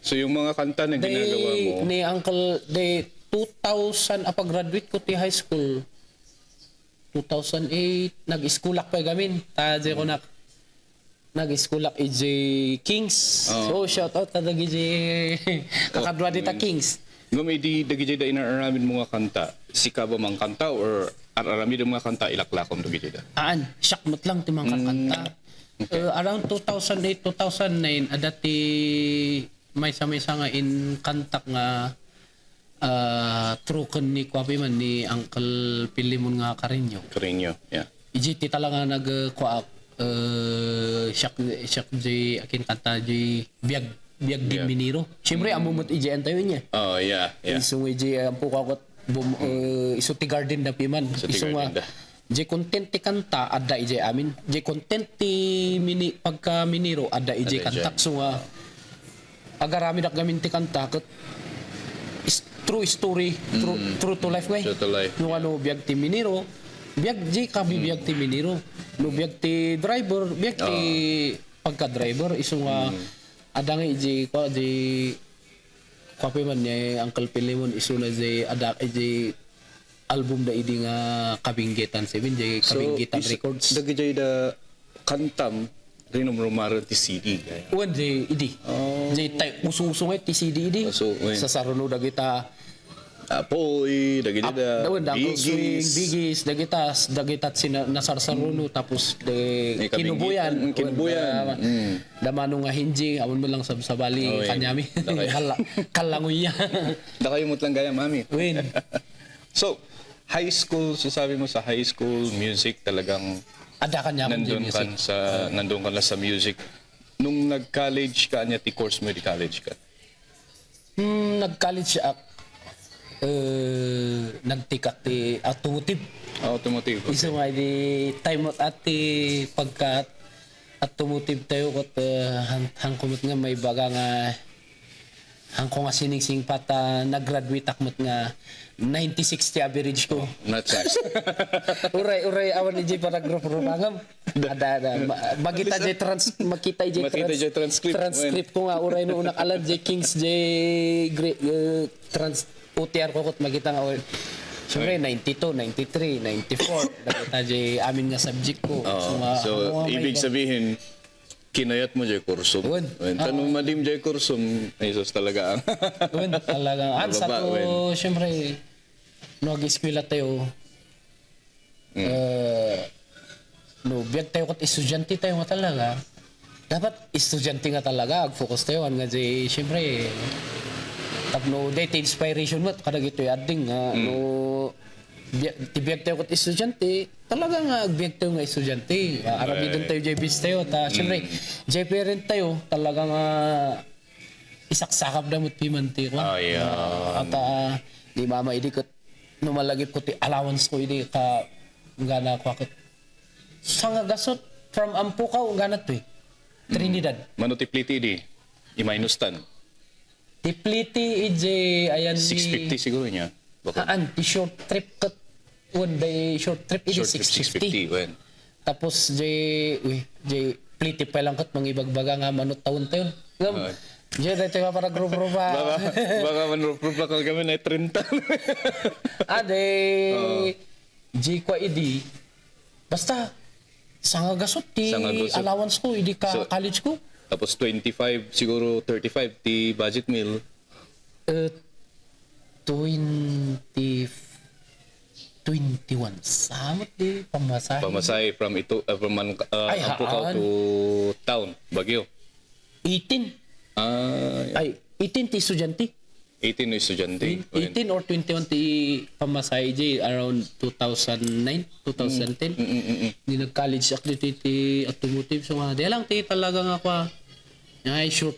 So yung mga kanta na ginagawa mo, Ni Uncle, 2000 apag-graduate ko ti high school. 2008 nag-schoolak pa gamin. Tadje ko nag-schoolak EJ Kings. So shout out ta EJ kakadwa dita Kings. ngam idi dagiti da inararamid mo nga kanta, sika ba mang kanta or araramid mga kanta ilaklakom dagiti da? Syakmot lang ti mga kanta. Around 2008-2009 adati may nga in kantak nga truken ni Kwapi man ni Uncle Pilimon nga Carreño. Yeah. Iji talaga nagkuak siyak akin kanta di biag di miniro. Siyempre amumot iji antayo niya. Oh, yeah. Isong iji ampu kakot iso ti garden da piman. Isong garden da. Di content ti kanta adda iji amin. Di content ti pagka miniro adda iji kantak. So agarami dak gamin ti kanta ket true story, true to life True to life. No ano biag ti miniro, biag di kabi biag ti miniro. No biag ti driver, biag ti pagka-driver isong adang iji ko di kape man niya Uncle Pilimon iso na di adak iji album da idi nga Kabinggitan 7 di Kabinggitan Records. Dagiti da kantam rinomromaro ti CD. Uwan di idi. Di tay usung-usung ti CD idi. Sa saruno dagita Apoy, dagiti da Bigis, dagitat nasarsaruno tapos kinubuyan. Damano nga hinji, amon mo lang sabali kanyami. Kalanguya. Da kayo mutlang gaya, mami. Win. So, high school, sasabi mo sa high school, music talagang Ada kanya nandun ka na sa music. Nung nag-college ka, ti course mo di college ka? Nag-college ako. Nagtikak ti automotive. Automotive. Okay. Isa nga di time out ati pagka automotive tayo kot hangkumot nga may baga nga hangko nga sining pata nag-graduate akmot nga 90-60 average ko. Not sucks. Uray awan ni Jay para grupo rumangam. Ada makita Jay transcript ko nga uray no unak alam Jay Kings Jay UTR ko kot makita nga siyempre 92, 93, 94 nakita Jay amin nga subject ko. So ibig sabihin kinayat mo jay kursum. Tanong madim jay kursum, isos talaga ang. Talagang ansa ko siyempre nag-eskwela tayo. No, biyag tayo kot estudyante tayo nga talaga. Dapat estudyante nga talaga, ag-focus tayo nga jay siyempre tapno date inspiration mo kada gito ading no biyag tayo kot estudyante talaga nga biyag tayo nga estudyante arabi din tayo JBs tayo ta syempre JP rin tayo talaga nga isaksakap damot pimanti ko at di mama idi ko numalagip ko ti allowance ko idi ka ngana ko akit sanga gasot from Ampukaw ngana to Trinidad Manutipliti di i-minus tan Tipliti EJ ayan 650 siguro niya. Ti short trip kat one day short trip idi 650. When. Tapos J pliti pa lang kat mangibagbaga nga manot taon tayon. Ngam. J dito ka para grupo pa. Baka manrupo pa kami na 30. J kwa idi. Basta sanga gasot ti allowance ko idi ka college ko. Tapos 25, siguro 35, ti budget meal. 21. Samot di pamasahe. Pamasahe from Ampukaw to town, Baguio. 18. 18 ti estudyante. 18 na estudyante. 18 or 21 ti pamasahe di around 2009, 2010. Di nag-college ako dito ti automotive. So nga, di lang ti talaga nga kwa. Ay, short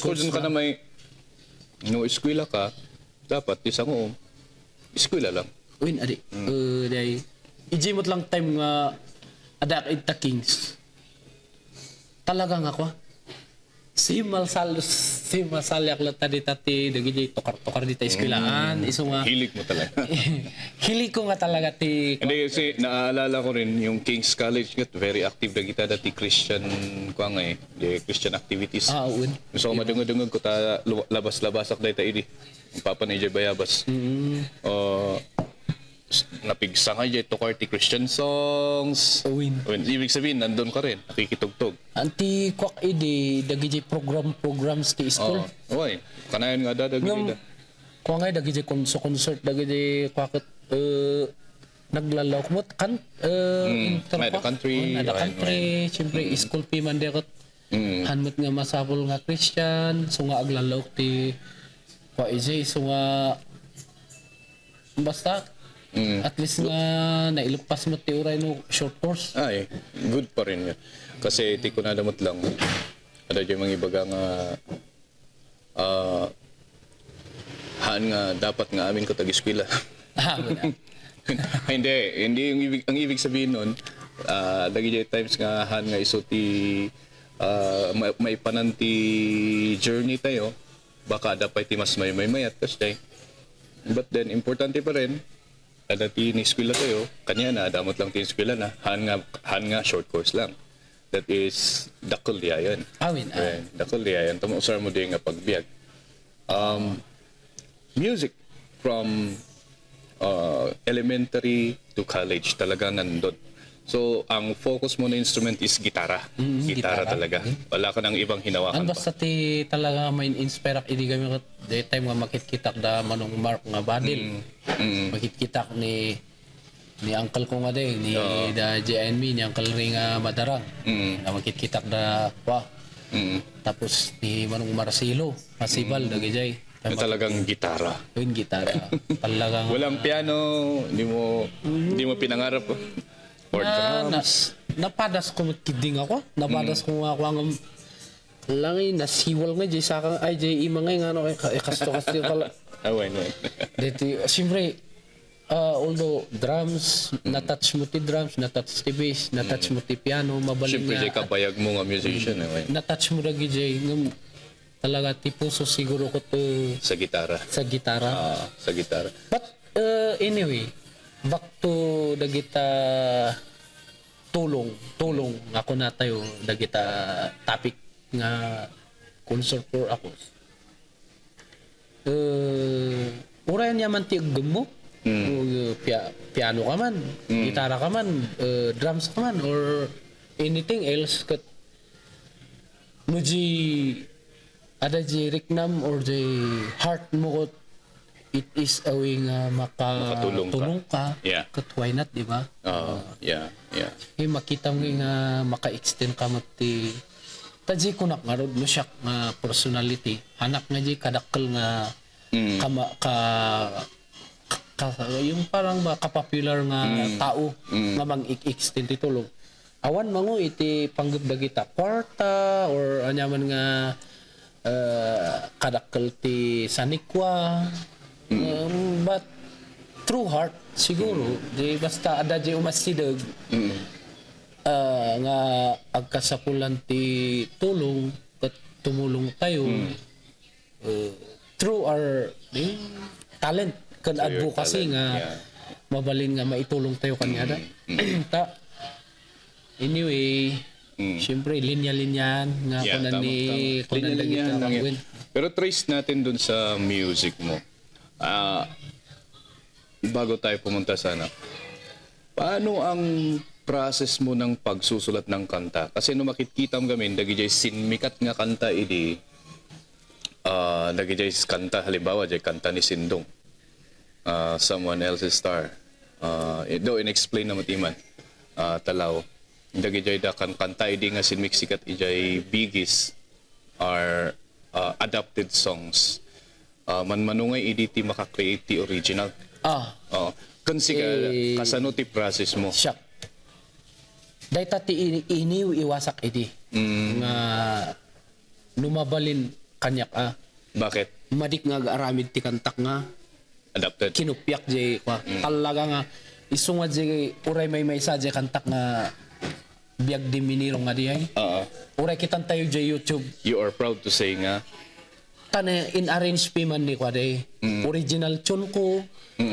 course ka na may no eskwela ka, dapat isang eskwela lang. Win, adi. Day. Ijimot lang time nga adak ita Kings. Talaga nga kwa. si masalyak lang tadi dagi tukar-tukar di eskwelaan iso nga Hilig mo talaga. hilig ko nga talaga ti Hindi kasi naaalala ko rin yung King's College kat very active na kita dati Christian ko nga di Christian activities. un. So madungog-dungog ko ta labas-labasak dahil ta idi. Ang papa ni Jay Bayabas. Napigsa nga Jay tukar ti Christian songs. Uwin. Ibig sabihin nandun ka rin, nakikitugtog. Anti kwak idi dagi programs ti school. Okay. Kanayon nga dadag Ngam ida. ko nga dagi concert dagi kwakit naglalawak mo kan May the country, May the right, country, siyempre school pi man dekot. Hanmot nga masapol nga Christian, so nga aglalawak ti kwa ije so nga basta at least nga nailupas mo ti uray no short course. Ay, good pa rin yun. Kasi ti ko nadamot lang. Ada dyan mga ibaga nga haan nga dapat nga amin ko tag-eskwela. Wala. hindi ang ibig sabihin nun, dagi dyan times nga haan nga iso ti may pananti journey tayo, baka dapat ti mas may mayat kasi but then importante pa rin kada ti ni eskwela tayo kanya na damot lang ti eskwela na haan nga short course lang. That is dakol diayon. Awin. Dakol diayon tamo usar mo di nga pagbiag. Music from elementary to college talaga nandun. So ang focus mo na instrument is gitara. Gitara talaga. Wala ka nang ibang hinawakan Ang pa. basta ti talaga may inspire idi kami kat day time nga makitkitak da manong Mark nga badil. Makitkitak ni uncle ko nga day ni da JNB ni uncle ring Madarang. Na makitkitak da wa. Tapos ni manong Marcelo, Masibal dagi jay. Na talagang gitara. Yun gitara. Talagang Walang piano, hindi mo pinangarap. Or drums. napadas ko magkiding ako. Napadas ko nga ako ang langi nasiwal nga jay sakang ay jay imangay nga no kasto kala. Away. Dito, siyempre, although drums, na-touch mo ti drums, na-touch ti bass, na-touch mo ti piano, mabaling Siyempre, Jay, nga, kabayag mo nga musician. na-touch mo lagi jay, ngam, talaga ti puso siguro ko to Sa gitara. sa gitara. Sa gitara. But anyway, back to dagita tulong ako na tayo dagita topic nga concert for ako. Urayan yaman ti agam mo. Piano ka man, gitara ka man, drums ka man, or anything else kat no ada ji riknam or ji heart mo ko it is a way nga makatulong ka. Yeah. Kat why not, di ba? Yeah. Makita mo nga maka-extend ka mati tadji ko nak nga rod no siya nga personality hanak nga di kadakkel nga yung parang ba kapopular nga tao nga mag-extend ti tulong awan mango iti panggubda kita kwarta or anyaman nga kadakkel ti sanikwa but true heart siguro di basta ada di umasideg nga agkasapulan ti tulong at tumulong tayo through our talent kan advocacy nga mabalin nga maitulong tayo kanya ta anyway siyempre linya-linyan nga kunan ni kunan lagi ta kagawin. Pero trace natin dun sa music mo. Bago tayo pumunta sana. Paano ang process mo ng pagsusulat ng kanta? Kasi nung makikita mo kami, dagijay sinmikat nga kanta idi dagijay kanta halimbawa jay kanta ni Sindong. Someone Else's Star. Do in-explain na matiman. Talaw. Dagijay da kan kanta idi nga sinmiksikat ijay bigis are adapted songs. Manmanungay idi ti maka-create ti original. Kunsiga kasano ti process mo? Siya. Dahil tati iniw iwasak idi. Nga numabalin kanyak Bakit? Madik nga aramid ti kantak nga. Adapted? Kinupyak jay kwa. Talaga nga isunga jay uray may isa jay kantak nga biag di miniro nga diay. Uray kitan tayo sa YouTube. You are proud to say nga. Tane in arrange pi man ni kwade. Original tune ko,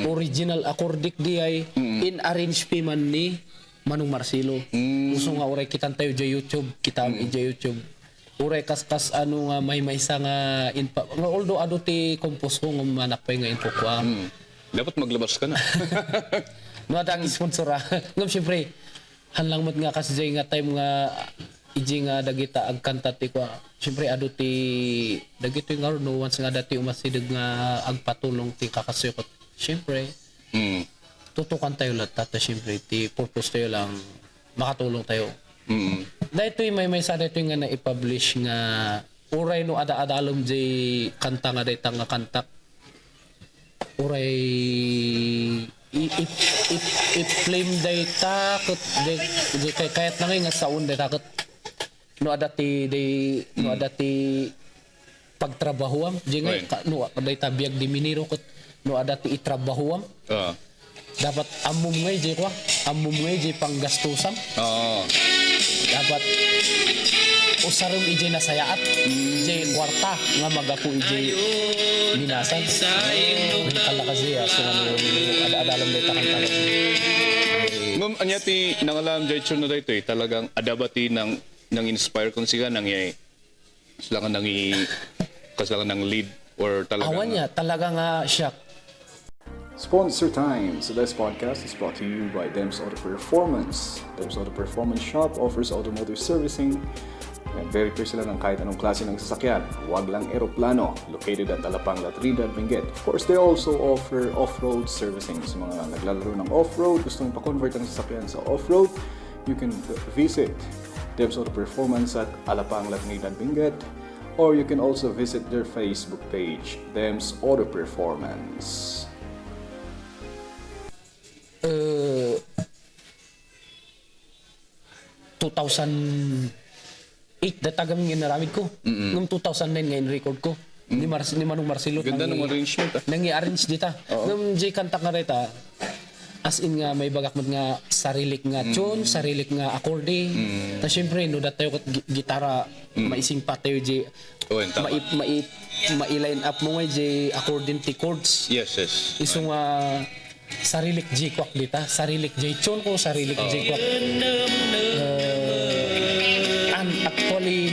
original akordik diay, in arrange pi man ni Manong Marcelo. Gusto nga uray kitan tayo sa YouTube, kita sa YouTube. Uray kas ano nga may sa nga although ado ti compose ko nga manak pa nga info ko. Dapat maglabas ka na. No adang sponsor ngam syempre hanlang mat nga kasi nga time nga iji nga dagita ag kanta ti ko. Syempre ado ti dagito nga no once nga dati umasidag nga agpatulong ti kakasukot. Syempre tutukan tayo lahat tata syempre ti purpose tayo lang makatulong tayo. Dahito may sa dito nga na-publish nga uray no ada-adalom di kanta nga dayta nga kantak. Uray i-flame dayta ket di kayat na nga saon dayta ket no adati pagtrabahuam di nga no dayta biag di miniro ket no adati itrabahuam. Dapat amum ngay panggastusan. Dapat usarum ije nasayaat ije kwarta nga magaku ije minasan kala kasi so ada-adalam dayta kan talo. Ngam anya ti nangalam jay tune na dayto talagang adabati nang inspire kon siga nang silangan nang lead or talagang Awan niya talaga nga siya. Sponsor time. So this podcast is brought to you by Dems Auto Performance. Dems Auto Performance Shop offers automotive servicing. And very clear sila ng kahit anong klase ng sasakyan. Huwag lang eroplano. Located at Alapang, La Trinidad, Benguet. Of course, they also offer off-road servicing. Sa mga naglalaro ng off-road, gustong pa-convert ang sasakyan sa off-road, you can visit Dems Auto Performance at Alapang, La Trinidad, Benguet. Or you can also visit their Facebook page, Dems Auto Performance. 2008 datagang ginaramid ko. Ngam 2009 nga in-record ko. Ni Manong Marcelo. ganda ng arrangement. Nangi-arrange dita. Ngam jay kanta nga reta. As in nga may bagak mo nga sarilik nga tune, sarilik nga akorde. Ta syempre no datayo kat gitara maising pa tayo jay mai-line up mo nga jay according to chords. Yes. Iso nga sarilik J kwak dita, sarilik J tune ko, sarilik J kwak. And actually,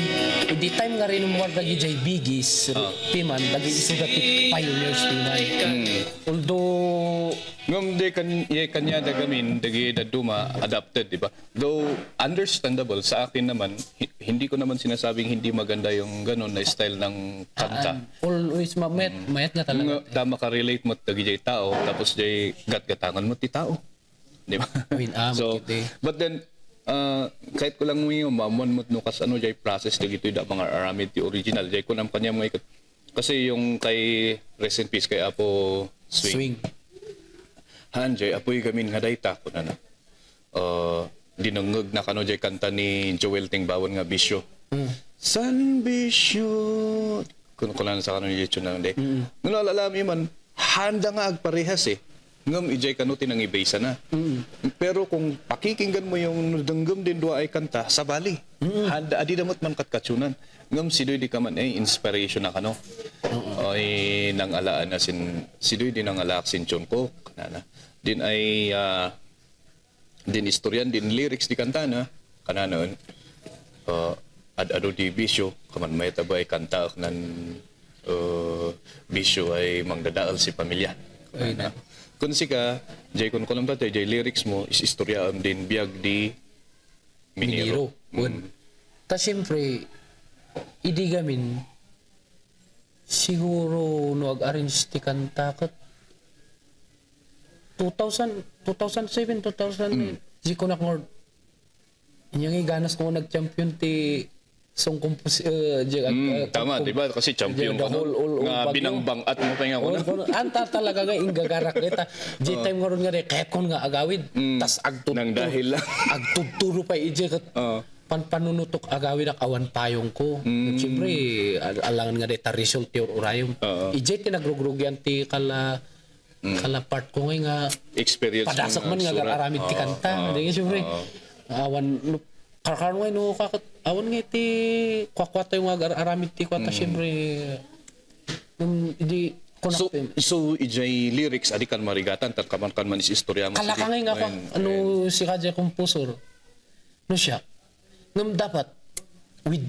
di time nga rin umuwag lagi J Biggies, Piman, lagi iso dati pioneers Piman. Although Ngam de kanya dagamin dagi daduma adapted, di ba? Though understandable sa akin naman, hindi ko naman sinasabing hindi maganda yung ganon na style ng kanta. always mayat nga talaga. Tama ka relate mo dagi jay tao tapos jay gat-gatangan mo ti tao. Di ba? So, but then kahit ko lang mo yung mamon mo no kas ano jay process dagi to da mga aramid ti original jay ko nam kanya mga kasi yung kay Rest in Peace kay Apo Swing. Hanjay, apoy gamin nga dayta ko na dinungog na kano jay kanta ni Joel Tingbawon nga Bisyo. San Bisyo. Kuno ko lang sa kano ni Licho na day. Ngano alam man, handa nga agparehas ngam ijay kano tinang ibasa na. Pero kung pakikinggan mo yung denggem din dua ay kanta sa bali. Handa adi damot man katkachunan. Ngam sidoy di ka man inspiration na kano. Ay nang alaan na sidoy di nang alaak sin chon ko kanana. Din ay din istoryan din lyrics di kanta na kanana ad-ado di Bisyo kaman may tabay kanta nan Bisyo ay mangdadaal si pamilya. Kun sika jay kun kulam ta jay lyrics mo is istorya din biag di Minero. Ta siyempre idi gamin siguro no ag-arrange ti kanta kat 2007, 2008 di ko na kung yung ganas ko nag-champion ti song tama, di ba? Kasi champion ka nga binangbang at mo pa nga ko na. Anta talaga nga ingagarak dita. Di time nga ron nga kahit kon nga agawid. Tas Nang dahil lang. agtuturo pa ije kat panunutok agawid ak awan payong ko. Siyempre, alangan nga dita result ti urayom. Ije tinagrogrogyan ti kala part ko nga experience padasak man nga aramid ti kanta. Siyempre, awan Karkarway no kakot awan nga iti kwakwata yung aramid ti kwata syempre hindi So, konaktin. so ijay lyrics adi kan marigatan tat kaman kan manis istorya mo. Kalakangay nga kwa ano si Kadya Composer. No siya. Ngam dapat with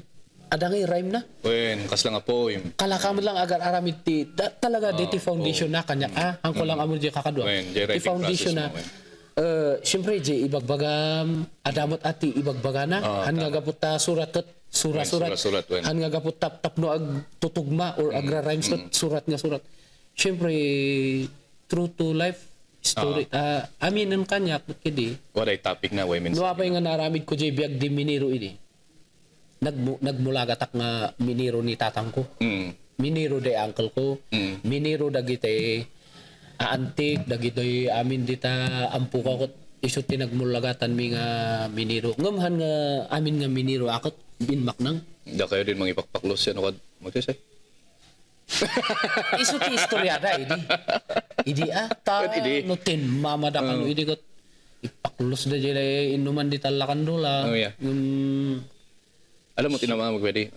adangay rhyme na. Wen kas lang po yung Kalakam lang agar aramid ti talaga diti foundation na kanya ang ko lang amo di kakadwa. Wen, di Ti writing foundation na. process mo, Siyempre, di ibagbagam, adamot ati ibagbaga na, han nga gapot ta surat kat, surat, Surat, wen. han nga gapot tap no ag tutugma or agra rhymes kat, surat nga surat. Siyempre, true to life story, aminan kanya, kidi, what ay topic na women. nuwapay nga naramid ko jay biag di miniro ini. Nagmulagatak nga miniro ni tatang ko. Miniro day uncle ko. Miniro dagiti antik dagitoy amin dita ampu ko isu tinagmulagatan mi nga miniro. Ngamhan nga amin nga miniro akot binmak nang. Da kayo din mangipakpaklos yan o magkasay. Isu ti istoryada idi. Idi ta Idi. no tin mamada kanu idi got ipaklos da jay inuman di talakan dola. Oh, yeah. Alam mo tinama magpwede.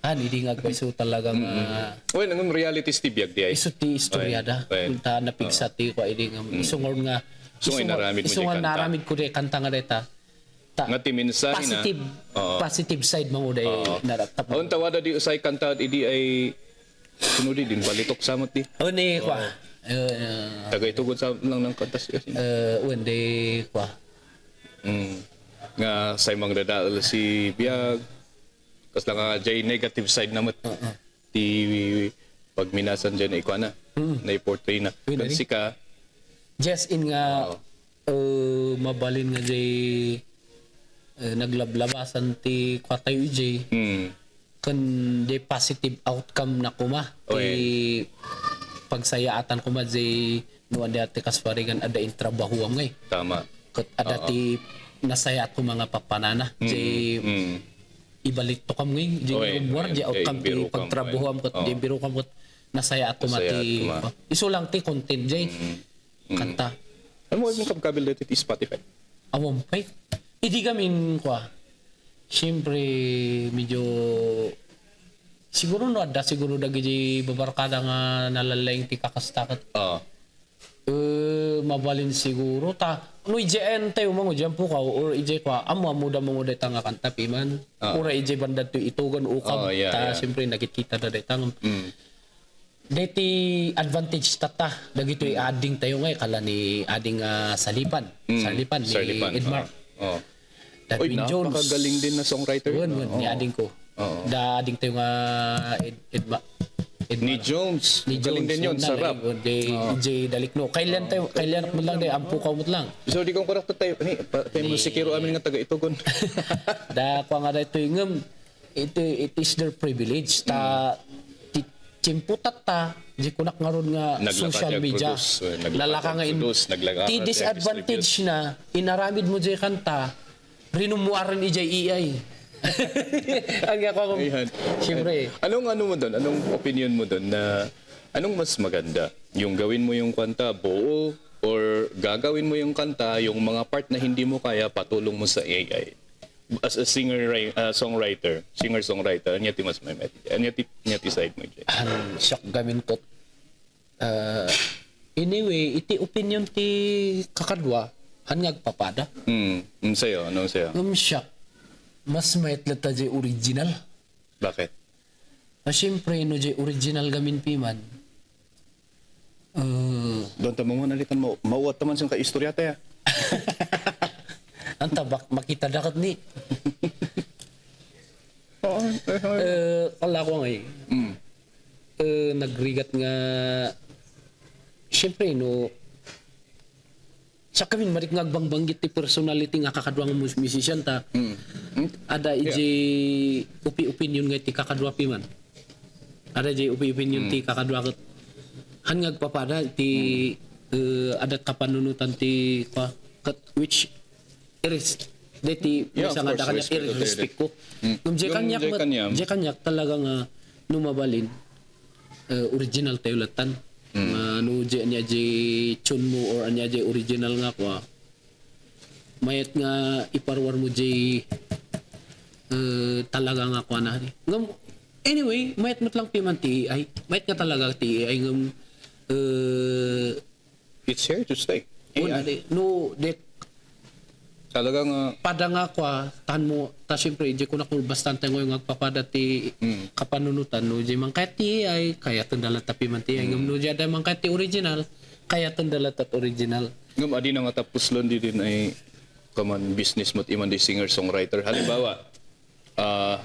Hindi nga isu talagang Wen ang reality stibiyag di ay. isu ti istoryada. Wen. Punta napigsat ti ko idi nga isungol nga Sungay naramid mo di isungal kanta. naramid ko di kanta nga deta. Nga ti mensahe na. Positive positive side mo day naratap. Aun tawada di usay kanta idi ay sunodi din balitok samot di. Ni kwa. Tagay tugod sa lang ng kantas kasi. When day kwa. Nga say mang dadaal si Biag. Kas lang nga jay negative side namat. Ti pagminasan dyan ay na. Na i-portray na. Uy, Kasi ka Just in nga mabalin nga jay naglablabasan ti kwatay ujay kan de positive outcome na kuma ti pagsayaatan kuma jay nuan dati kasparigan ada in trabaho am ngay tama. kat ada ti nasayat ko mga papanana jay ibalik to kam ngay jay umwar jay outcome ti pagtrabaho am kat di biro kam kat nasayat ko mati iso lang ti content jay kanta Ano mo yung kabkabil dito ti Spotify? awam pay hindi kami kwa siyempre medyo siguro no ada siguro dagi babarkada nga nalalayng ti kakastakat mabalin siguro ta no IJN tayo mga dyan po ka or IJ kwa amo da mga data nga kanta piman or IJ banda to itugan ukab ta siyempre nakikita na data deti advantage tata dagito adding tayo ngay kala ni adding salipan ni Edmar Oy, napakagaling din na songwriter. Ni adding ko da adding tayo nga Edmar Ni Jones. Galing din yun sa rap. DJ Dalikno kailan mo lang day ampu ka mo lang So di kong correct tayo. Tayo musikero amin nga taga itugon. da kwa nga dito ngam it is their privilege ta chimputat ta di kunak ngaron nga social media lalaka nga ti disadvantage na inaramid mo jay kanta rinumuaran ijay EI ang ako siyempre anong mo doon anong opinion mo doon na anong mas maganda yung gawin mo yung kanta buo or gagawin mo yung kanta yung mga part na hindi mo kaya patulong mo sa AI as a songwriter anya ti mas may anya ti side mo dyan shock gamin ko anyway iti opinion ti kakadwa hanyag papada sa'yo anong sa'yo shock mas maitlet ta jay original bakit siyempre no jay original gamin piman doon tamo mo nalitan mo mauwat naman siyang kaistorya tayo ang tabak makita dakat ni kala ko ngay nagrigat nga siyempre no sa kami marik nga agbangbangit ti personality nga kakadwang musician ta ada iji opinion nga ti kakadwa piman ada iji opinion ti kakadwa kat hangag papada ti adat kapanunutan ti kat which deti sa nga kanya irrespect ko je kanyak talaga nga numabalin original tayo latan ano je anya je tune mo or anya je original nga kwa mayat nga iparwar mo jay talaga nga kuha na ngam anyway mayat mo lang piman TEI mayat nga talaga TEI ngam It's here to stay. una no det Talagang pada nga kwa tahan mo ta syempre di ko na kung bastante ngoy ngagpapada ti kapanunutan no di man kahit TEI kaya tandalat tapi man TEI ngam no jada man kahit ti original kaya tandalat at original ngam adi na nga tapos lon din ay kaman business mo't iman di singer-songwriter. Halimbawa,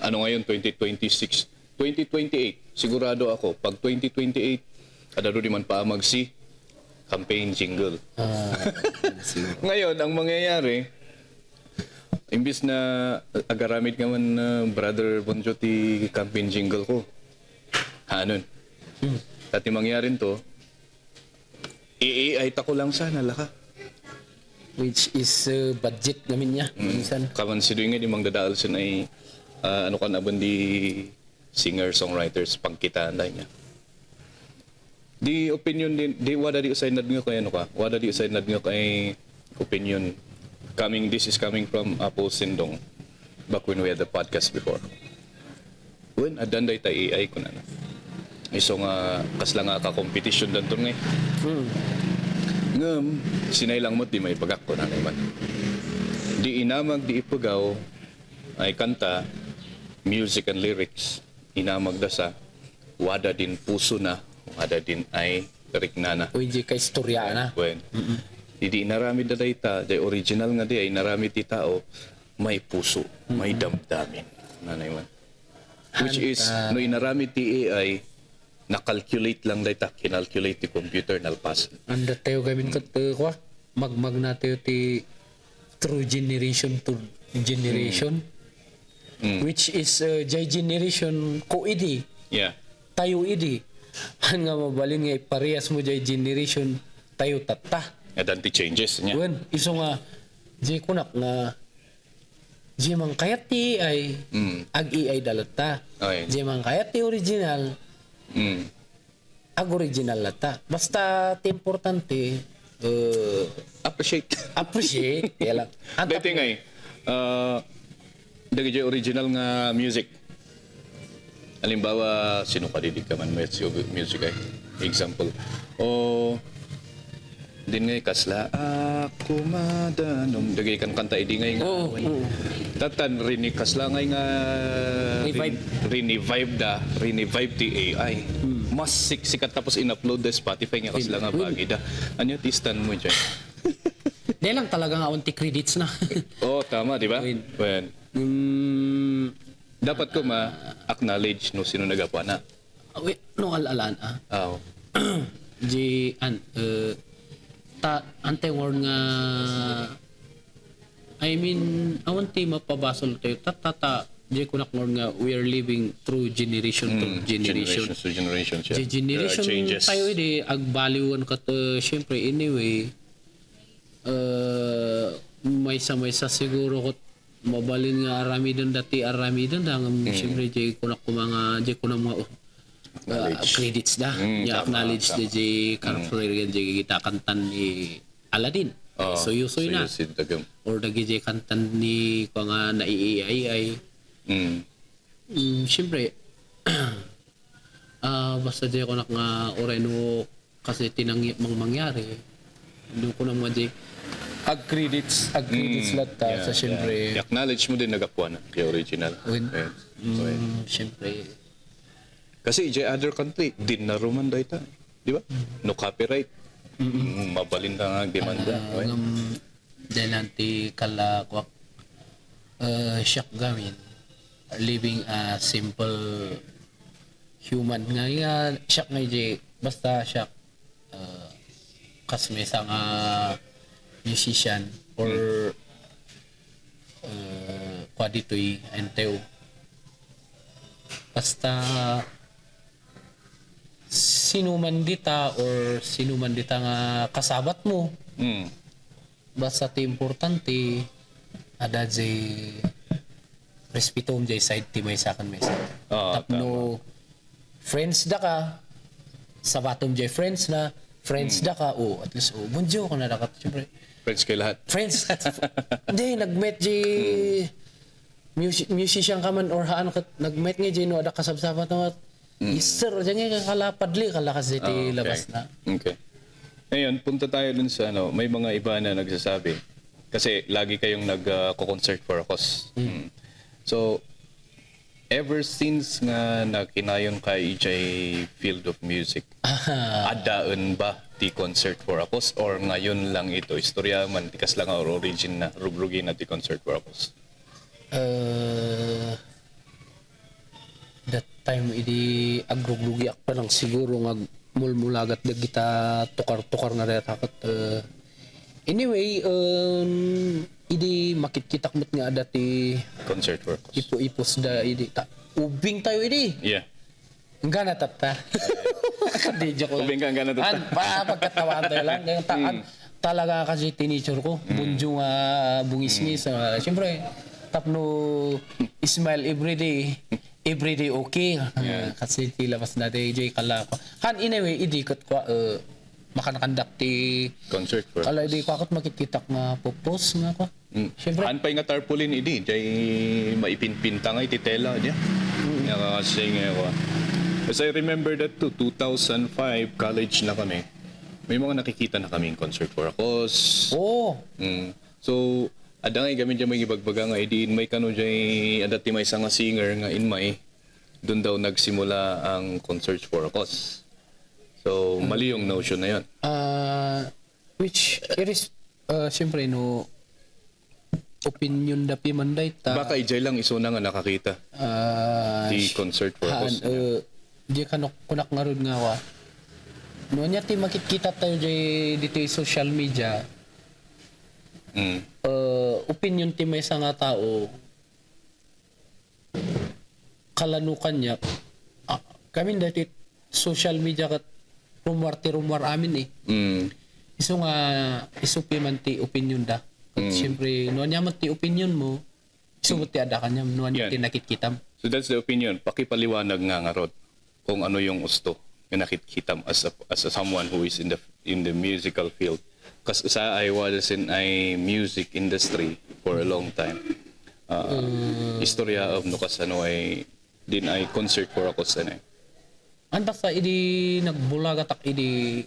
ano ngayon, 2026, 2028, sigurado ako, pag 2028, ada di man paamag si campaign jingle. Ngayon, ang mangyayari, imbis na agaramid ka man Brother Bonjo ti campaign jingle ko, hanon. Dati mangyarin to, i-AI ko lang sana laka. which is budget namin niya minsan Kaman si Duy nga di mang dadaal sin ay ano ka na di singer-songwriters pangkitaan niya. Di opinion din, di wada di usay nad nga kay ano ka, wada di usay nad nga kay opinion this is coming from Apple Sindong back when we had the podcast before. When adanday ta AI ko na. Iso nga kasla nga ka competition danton nga. Ngam, sinay lang mo di may pagak ko na naman. Di inamag di ipagaw ay kanta, music and lyrics. Inamag da sa wada din puso na, wada din ay riknana. o hindi ka istorya na When, di inaramid da dayta, di original nga di ay naramid ti tao, may puso, may damdamin. Nanay man. Which is, no inaramid ti AI, na-calculate lang dayta, kinalculate ti computer, nalpasan. anda tayo gamin kat kwa magmag na tayo ti through generation to generation which is jay generation ko idi Yeah. tayo idi han nga mabalin nga parehas mo jay generation tayo tata Adan ti changes niya. wen iso nga jay kunak nga jay man kayat ti ay ag AI dalata Okay. jay man kayat ti original ag original lata basta ti importante appreciate kaya lang Dati nga eh, dagi original nga music. Halimbawa, sino ka didig ka man may music ay example. O, din nga kasla ako madanom. Dagi kan kanta idi nga nga. Oo. Tatan rini kasla nga Revive. Revive ti AI. Mas sikat tapos in-upload sa Spotify nga kasla nga bagi da. Ano tistan mo dyan? Di lang talaga nga unti credits na. Oh, tama, di ba? Win. When, dapat ko ma-acknowledge no sino nagapa na. Wait, no alalaan Oh. Di ante word nga I mean awan ti mapabasol tayo tata di ko na word nga we are living through generation to generation. Generations to generations. Yeah. Di generation There are changes. tayo di agbaliwan kat syempre anyway may sa siguro ko mabalin nga aramidon dati aramidon dang syempre di ko na mga credits da ya acknowledge tama. di character di kita kantan ni Aladdin soy na Suyusin dagam. or dagi di kantan ni ko nga na AI syempre basta di ko na nga oreno kasi tinanggi mangyari hindi ko na mga di ag credits lata sa syempre I-acknowledge mo din nagapwa na kay original. Win. Yeah. syempre Kasi in other country, din na ruman dayta. Di ba? No copyright. Mabalin na nga demanda. Okay? dahil nanti kala kwak siyak gamin living a simple human nga siyak nga di basta siyak kas may isang musician or kwa dito'y enteo basta sinuman dita or sinuman dita nga kasabat mo basta ti importante ada jay respetom jay side ti may sakan may Oo, tapno friends da ka sabatom jay friends na Friends da ka, at least, bunjo ka na dakat, syempre. Friends kayo lahat. Friends, hindi, nag-met di musician ka man or haan ka, nag-met nga di no, ada kasabsabat na Easter, dyan nga kalapadli, kalakas di labas na. Okay. Ngayon, punta tayo dun sa may mga iba na nagsasabi. Kasi lagi kayong nag-concert for a cause. So, ever since nga nakinayon ka EJ field of music, adaan ba ti concert for a cause or ngayon lang ito istorya man tikas lang or origin na rugrugi na ti concert for a cause? That time idi agruglugi ak pa lang siguro nga mulmulagat da kita tukar-tukar na retakot. Anyway, idi makitkitak mo't nga dati Concert for a cause. ipo-ipos da idi ubing tayo idi. Yeah. Gana tata. Di joke lang. Ubing ka gana tata. Pagkatawaan tayo lang. Yung talaga kasi teenager ko. Bunjo nga bungismis. Siyempre, tapno smile everyday. Everyday okay. Kasi tilabas na DJ kala ko. Han anyway, idikot ko makanakandak ti Concert for a kala cause. di ko akot makititak nga popos nga ko. Siyempre, Haan pa nga tarpaulin idi. Jay maipinpinta nga ititela niya. Nakakasay nga ako. As I remember that too, 2005, college na kami. May mga nakikita na kaming concert for a cause. oh, So, ada nga gamit dyan may ibagbaga nga idiin may kano dyan adati may isang nga singer nga in may doon daw nagsimula ang concert for a cause. So, mali yung notion na yun. which it is siyempre no opinion da pimanday ta Baka ijay lang iso na nga nakakita di concert for a haan cause. di kanok kunak nga ron nga wa no nya ti makikita tayo dito sa social media opinion ti may nga tao kalanukan niya kami dati social media kat rumor amin iso nga isupi man ti opinion da siyempre no nya man ti opinion mo iso mo ti ada kanya no nya Yeah. ti nakitkitam. So that's the opinion. Pakipaliwanag nga nga Rod kung ano yung gusto na nakikita as a someone who is in the musical field. Kasi I was in a music industry for a long time. Istorya of nukas ay din ay concert for a cause na. An basta idi nagbulagatak idi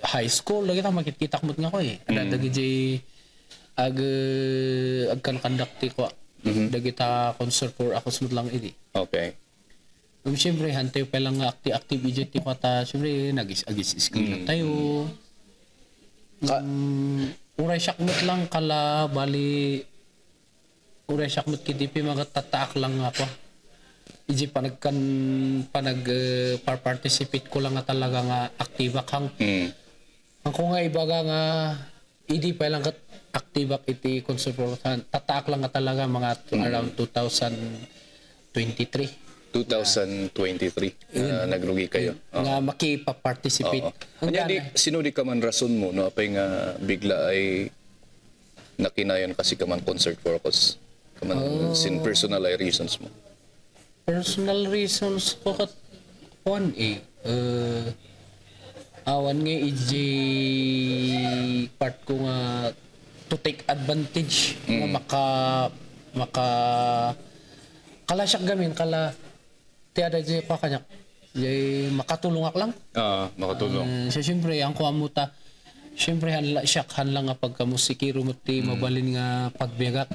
high school lagi ta makikita mo nga ko ada dagi jay ag kan conducti ko dagi ta concert for ako smooth lang idi. Okay. Siyempre hantay pa lang nga active ijay ti ko ta siyempre nagis school na tayo. Uray syakmut lang kala bali uray syakmut kidipi mga tataak lang ako. Iji participate ko lang nga talaga nga aktiba kang. Ang ko nga ibaga nga idi pa lang kat aktiba iti konservatory tataak lang nga talaga mga around 2023 nagrugi kayo. nga makipa-participate. Kanya di sinudi ka man rason mo no apay nga bigla ay nakinayon kasi ka man concert for a cause. Kaman sin personal ay reasons mo. Personal reasons ko kat one awan nga part ko nga to take advantage nga maka kala siya gamin kala tiada jay pa kanya jay makatulong ak lang Makatulong. so syempre ang kuamuta syempre han lang nga pagkamusikiro mo ti mabalin nga pagbiagak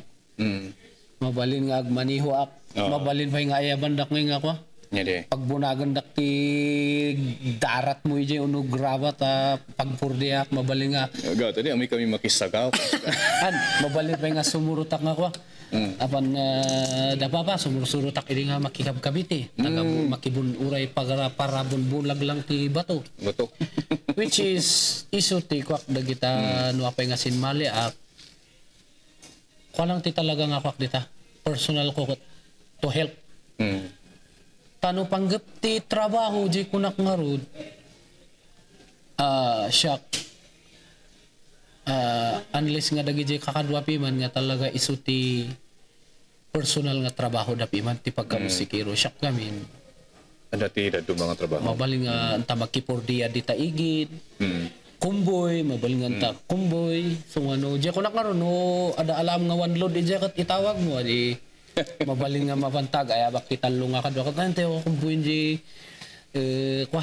mabalin nga agmaniho ak mabalin pa nga ayabandak nga ko Nya di. pagbunagan dak ti darat mo ije uno graba ta pagpurdiak mabalin nga Gato di ami kami makisagaw. mabalin pa nga sumurutak nga ko apan dapa pa sumurutak ini nga makikabkabit taga makibun uray para bulag lang ti bato Bato. which is iso ti kwak dagita no apay nga sinmali ko lang ti talaga nga kwak dita personal ko to help tano panggap ti trabaho di kunak nga rod siya unless nga dagi di kakadwa piman nga talaga iso ti personal nga trabaho da piman ti pagkamusikiro siya gamin Ada ti do mga trabaho. mabaling nga anta magkipurdiya di taigid kumboy, mabalingan ta kumboy. So ano, di ko na karon no, ada alam nga one load di kat itawag mo di mabalin nga mabantag ay abak kitalong nga kadwa katante ko kumboy di kwa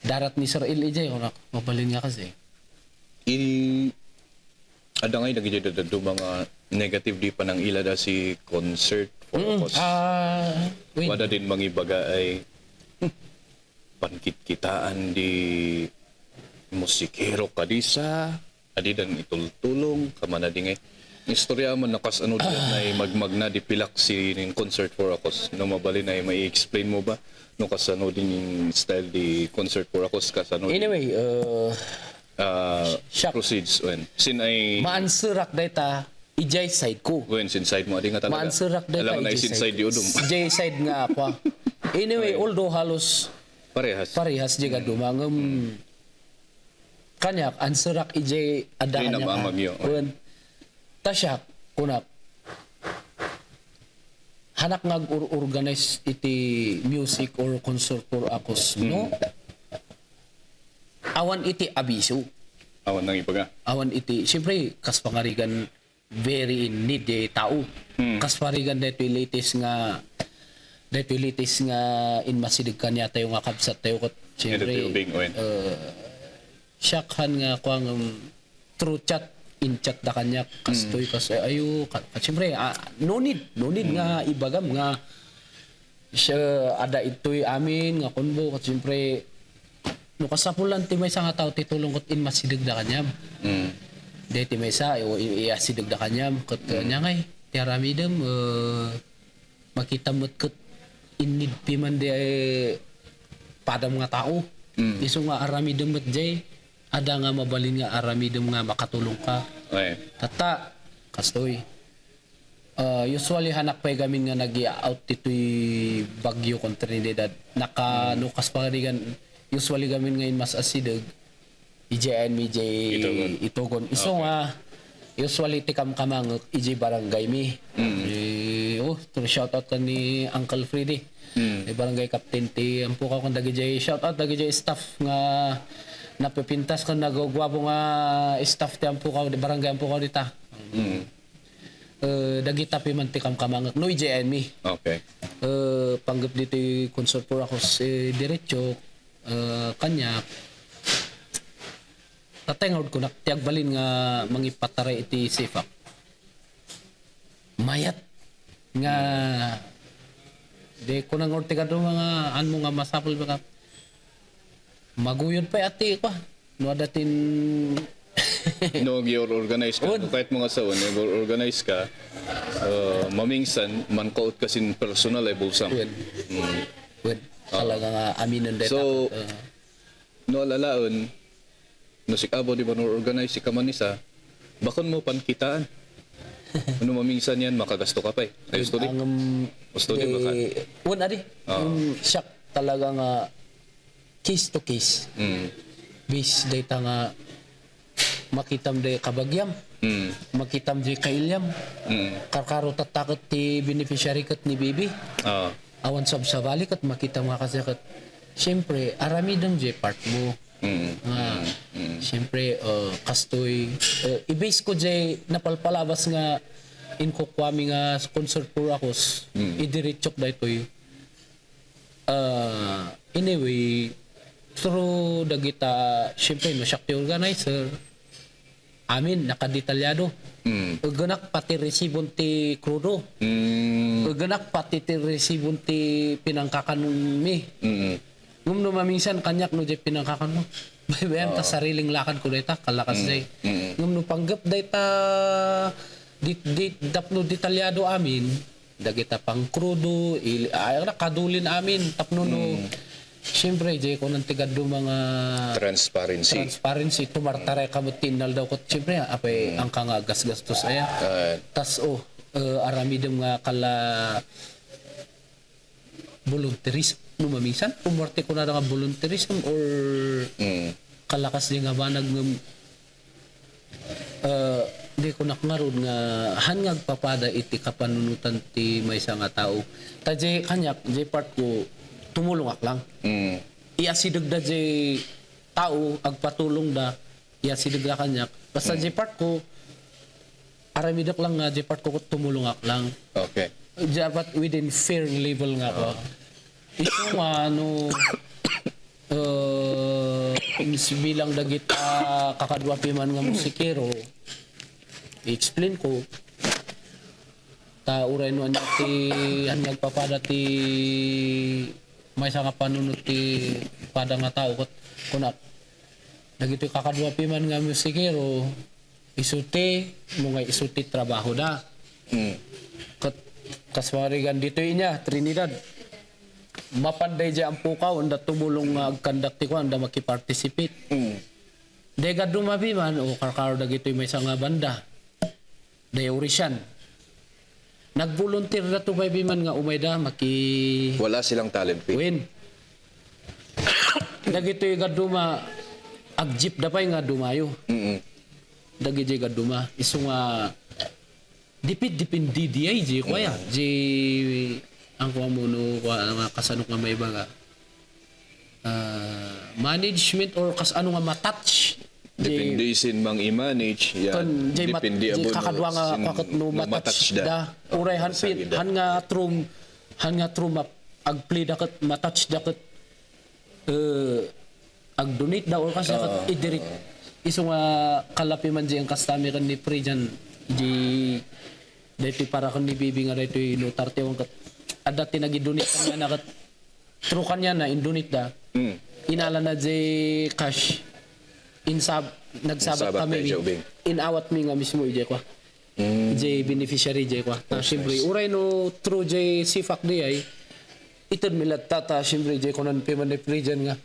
darat ni Sir Elijay ko na mabalin nga kasi. Ada ngay nagidadado mga negative di pa ng ilada si concert for us. Wait. Wala din mga ibaga ay pankit-kitaan di musikero kadisa, adi dan itultulong kamana di ngay. Istorya man nakas ano din na magmagna di pilak si ning concert for us. No mabalin ay may explain mo ba no kasano din yung style di concert for us kasano. Anyway, Shock. Proceeds when sin ay maansurak data ijay side ko. when sin side mo adi nga talaga. Maansurak data Alam na sin side di udum. Ijay side nga ako. Anyway, although halos Parehas. juga dumangem kanyak ansurak ijay ada Ay, namamag yun. Kun tasyak kunak hanak organize iti music or concert for akos no awan iti abiso Awan nang ibaga. awan iti siyempre kas pangarigan very in need tao kas pangarigan dito latest nga in masidig kanya tayo nga kabsat tayo kot siyempre Ito yung big owen. syakhan nga kuang through chat in chat da kanya kastoy ayo siyempre no need nga ibagam nga siya ada ito'y amin nga kunbo kat siyempre no kasapulan ti may sa nga tao titulong kot in masidig da kanyam. Deti may sa iasidig da kanyam kat nya ngay ti aramidem makita mo't kat in need pi man di padam nga tao. Iso nga aramidem mo't jay ada nga mabalin nga aramidem nga makatulong ka. Okay. Tata kastoy. Usually hanak pay gamin nga nag-out titoy Bagyo kontra Trinidad. Nukas pangarigan usually gamin ngayon mas asidag IJN MJ Itogon. Iso nga usually tikam kamang IJ Barangay mi. Shout out ka ni Uncle Freddy. Barangay Captain ti ampo ka kung dagi shout out dagi staff nga napipintas ka nagugwapo nga staff ti ampo ka barangay ampo ka dita. Dagi tapi man tikam kamang no IJN mi. Okay. Panggap dito concert for ako diretso kanya tatengod ko na tiagbalin nga mangipataray iti sifak mayat nga de ko nang ortiga do mga anmo nga masapol ba maguyod pa ati ko no datin No, organize ka. Kahit mga saon, organize ka, mamingsan, man-kaut kasin personal ay bulsam. Talaga nga aminan dito. So, no alalaon, no sikabo di ba no organize si kamanisa, bakon mo pankitaan. Ano mamingsan yan, makagasto ka pa eh. Ayos to di? Gusto di ba ka? Adi, shock talaga nga case to case. Bis data nga makitam de kabagyam. Makitam de kailyam. Karkaro tatakot ti beneficiary kat ni Bibi. Awan sa balik at makita mga kasi kat siyempre aramidang je part mo. Siyempre kastoy i-base ko je napalpalabas nga inkukwami nga concert for akos idiritsok da ito'y anyway through dagita siyempre no siya organizer amin nakadetalyado ganak pati resibon ti krudo ganak pati ti resibon ti pinangkakan mi ngum no maminsan kanyak no jay pinangkakan mo baybayan ta sariling lakad ko data kalakas jay ngum no panggap data dapno detalyado amin dagita pang krudo ay kadulin amin tapno no siyempre, jay ko nang tigado mga transparency. Tumartaray kamot tinal daw ko. Siyempre, apay ang kanga gas-gastos aya. Tas, aramidem nga kala volunteerism. No, mamisan, umarte ko na nga volunteerism or kalakas din nga ba di ko nakngarod nga hangag papada iti kapanunutan ti may nga tao. Ta jay kanyak, jay part ko tumulong ak lang. Iasidag da jay tao agpatulong da ya sidigla kanya basta part ko aramidak lang nga part ko tumulong ak lang Okay. dapat within fair level nga ko ito nga ano bilang dagit kakadwa piman nga musikero i-explain ko ta uray no anya ti hanyag papada ti may nga panunot ti pada nga tao kunak dagito kakadwa piman nga musikero isuti mo nga isuti trabaho da kaswarigan dito inya Trinidad mapanday dya ang pukaw anda tumulong nga agkandakti ko anda makiparticipate dega dumabi man o karkaro dagito may nga banda day orisyan nag-volunteer na to by man nga umayda Wala silang talent fee. win dagito yung gaduma agjip dapay nga dumayo dagiti gaduma iso nga dipindi di ay di kuya di ang kuha mo no kuha kasano nga may iba nga management or kasano nga matouch Depende sin mang i-manage. Yan. Depende abo kakadwa nga kakot no matouch da uray han nga trum agpli dakat matouch dakat ag-donate da or kasi dakat idirect iso nga kalapi man di ang kastami kan ni Prejan di dito para kan ni Bibi nga dito notarte ang kat adati nag-donate kanya na kat true kanya na in-donate da inala na di cash nagsabat kami inawat mi nga mismo ije kwa ije beneficiary ije kwa ta siyempre uray no true ije sifak di ay itod milat tata siyempre ije konan piman ni Prejan nga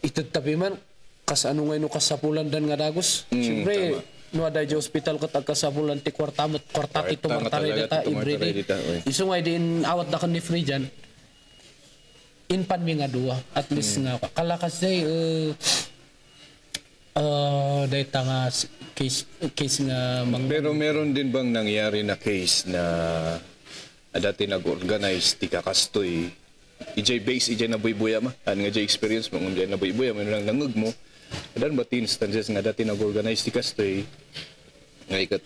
itod tapi man kas ano ngay no kasapulan dan nga dagos siyempre no ada ije hospital kat kasapulan ti kwartati tumartari data everyday iso ngay din awat da kan ni Prejan in pan mi nga duwa at least nga kalakas day data nga case nga Pero meron din bang nangyari na case na dati nag-organize ti kakastoy ijay base ijay na buy-buya ma an nga jay experience mo ijay na buy-buya mo nang nangug mo adan ba instances nga dati nag-organize ti kastoy nga ikat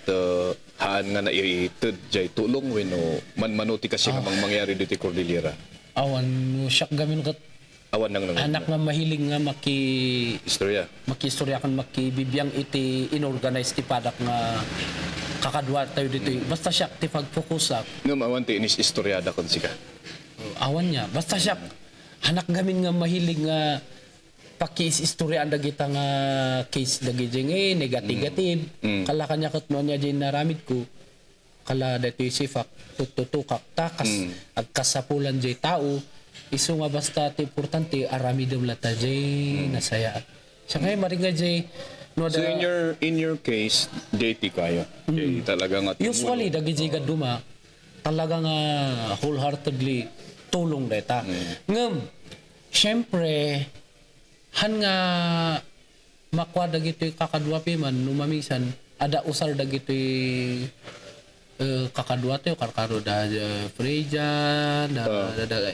haan nga naitud jay tulong wenno manmano ti kasi nga mangyari dito Cordillera awan siyak gamin kat awan nang anak nga mahiling nga makistorya kan makibibiyang iti inorganize ti padak nga kakadwa tayo dito basta siya ti pagfokusak ngam awan ti inis istoryada kon sika awan niya basta siya anak gamin nga mahilig nga pakis-istorya dagita nga case dagiti negative kala kanya kat no niya din naramid ko kala dito sifak tututukak takas agkasapulan jay tao iso nga basta ti importante aramidom lata jay nasaya siya ngayon maringa jay no so in your case JT kayo jay talaga nga usually dagi jay gaduma talaga nga wholeheartedly tulong deta ngem syempre han nga makwa dagiti kakadwa pi man numamisan ada usar dagiti kakadwa tayo karkaro da Frejan da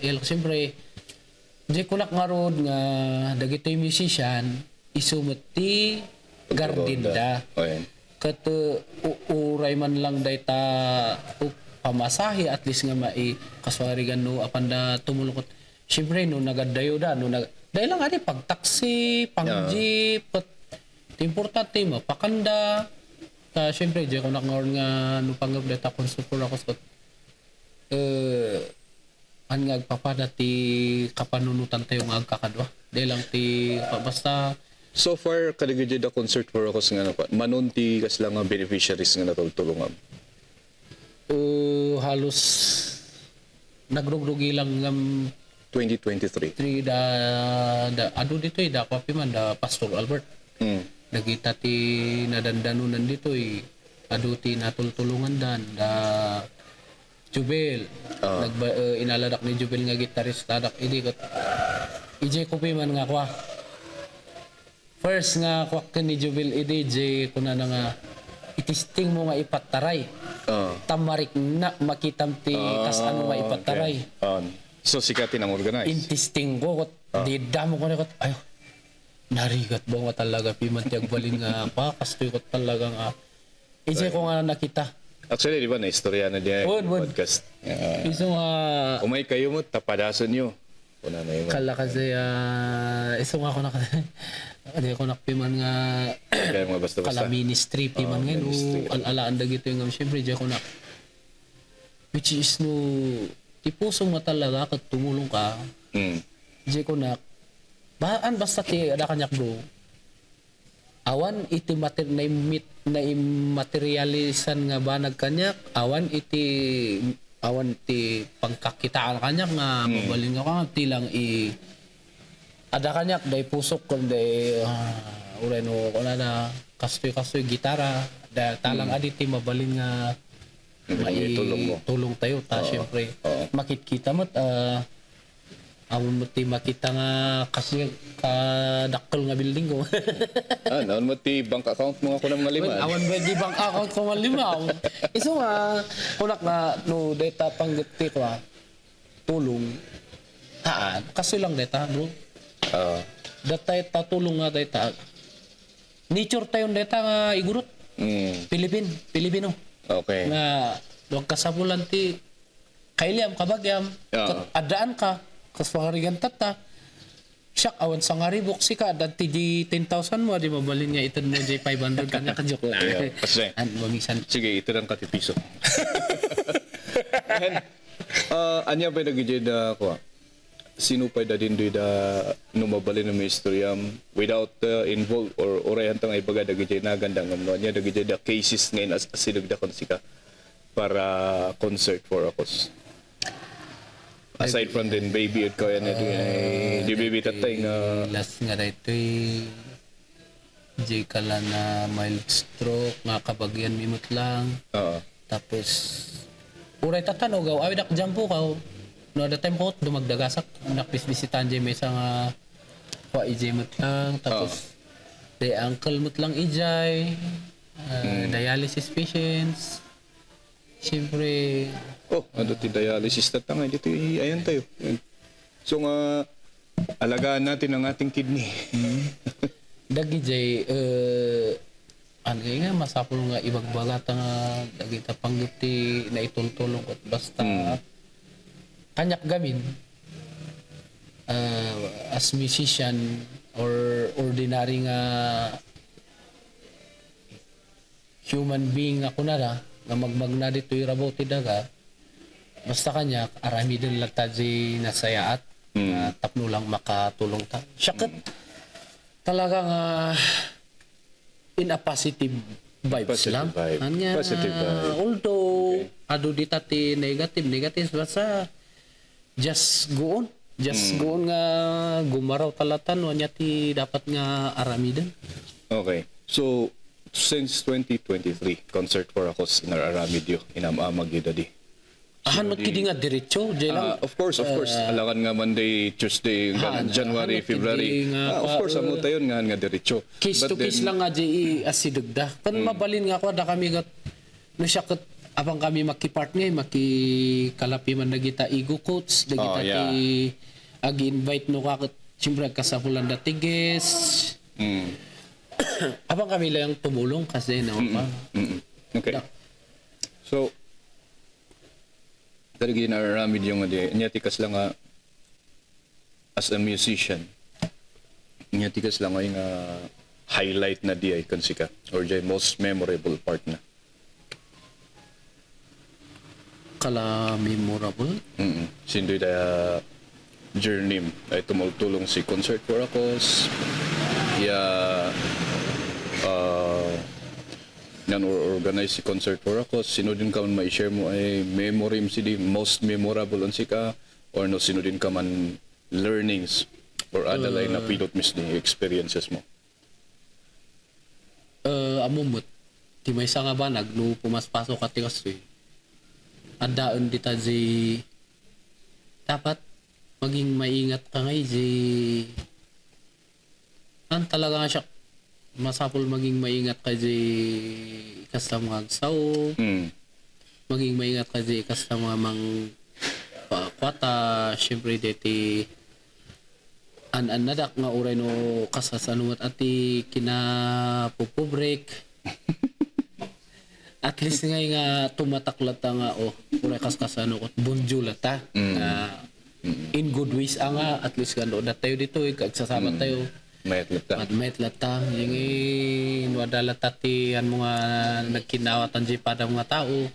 el siyempre di kunak nga rod nga dagitoy musician isumeti garden da kat uray man lang dayta pamasahe at least nga mai kaswarigan no apanda tumulukot siyempre no nagadayo da no dahil lang adi pagtaksi pang-jeep importante mapakanda ta syempre di ko nakangor nga no panggap data konsupor ako sa an nga agpapada ti kapanunutan tayo nga agkakadwa dahil lang ti basta so far kaligid da concert for ako nga manon ti kas lang nga beneficiaries nga natulungan halos nagrugrugi lang ng 2023 da ado dito da kapi man da Pastor Albert nagita ti nadandanunan dito ado ti natultulungan dan da Jubel inaladak ni Jubel nga gitarista dak idi kat ije kopi man nga kwa first nga kwak ni Jubel idi je kuna nga itisting mo nga ipataray tamarik na makitam ti kas ano nga ipataray so sikatin ang organize intisting ko di damo ko na ayo narigat ba nga talaga pimantiyag balin nga pa kastoy ko talaga nga isay ko nga nakita Actually, di ba, na-istorya na diya yung Won. podcast. iso nga Umay kayo mo, tapadason nyo. Una na yung kala kasi iso nga ako hindi ako nakpiman nga kaya mga basta-basta. kala ministry piman ngayon ministry. alalaan da gito yung syempre di ako na which is no tipusong nga talaga kat tumulong ka di ko na basta ti ada kanyak bro awan iti na materialisan nga ba nagkanyak awan ti pangkakitaan kanyak nga mabalin ka ti lang ada kanyak day pusok kon day ureno ko na kastoy gitara da talang aditi mabalin nga Tulong mo. tulong tayo ta syempre makikita mo amon mo ti makita nga kasi kadakkel nga building ko Naon mo ti bank account mo ako ng mga lima. awan ba di bank account ko malimaw iso nga kunak na no data pangguti ko tulong kasi lang data bro datay tatulong nga data nature tayo data nga igurot Pilipino Okay. nga wag kasabulan ti kailyam kabagyam adaan ka kas pangarigan tata siyak awan sa ngaribok sika dati di 10,000 mo di mabalin nga iton mo di 500 kanya ka joke lang Kasi, mamisan sige, ito lang katipiso. And, anya ba nagigid ko? Sino pa da din da numabalin ng istoryam without involved or orayan tang ay baga dagiti na ganda ngam nya dagiti da cases ngayon as sinugda kon sika para concert for a cause. Aside from then baby at kaya na di baby tatay nga last nga dito di kala na mild stroke nga kabagyan mimot lang tapos uray tatanog awi dak jampo ka no the time ko dumagdagasak nakbisbisitan jay may nga wa ijay mot lang tapos the uncle mot lang ijay dialysis patients siyempre ano ti dialysis tatangay dito ayan tayo. So nga alagaan natin ang ating kidney. dagi jay ano nga masapol nga ibagbagat nga dagita pangguti na itultulong ko basta kanyak gamin as musician or ordinary nga human being ako na nga magmagna dito irabaw ti daga basta kanyak arami din lang taji nasayaat na tapno lang makatulong ta syakit talaga nga in a positive vibes Positive lang vibe. Anya, Positive vibe. although adu di tati negative basta just go on nga gumaraw talatan wanya ti dapat nga arami din Okay. So since 2023 concert for a cause in our Aramidio inamamag yun ahan mo kidi nga diretso jay lang of course alakan nga Monday Tuesday January ahan, February nga of course amo tayon nga diretso case to case lang nga jay asidugda kan mabalin nga ako da kami gat no siya kat apang kami makipart ngay makikalapi man dagita ego coach dagita ti agi-invite no kakot siyempre kasapulan dati guest apang kami lang tumulong kasi no pa okay so talaga naramid yung nyatikas lang nga as a musician nyatikas lang nga yung highlight na di ay kansika or the most memorable part na kala memorable sindoy da journey ay tumultulong si Concert for a Cause nan organize si Concert for a Cause sino din ka man ma-share mo ay memory si di most memorable on sika or no sino din ka man learnings or adalay na pilot mis di experiences mo amumot ti may nga ba nagno pumaspasok ka ti kasi adaon dita di dapat maging maingat ka ngay di talaga nga siya masapol maging maingat ka di kasla mga agsaw maging maingat ka di kasla mga mang kwata syempre deti nadak nga uray no kasasanuat ati kinapupubrek. At least nga tumataklat nga uray kaskasano kot bunjulata. In good ways nga at least gando na tayo dito kagsasama tayo. Mayat lata. At may latang yung wadala tati ang mga nagkinawatan di pada mga tao.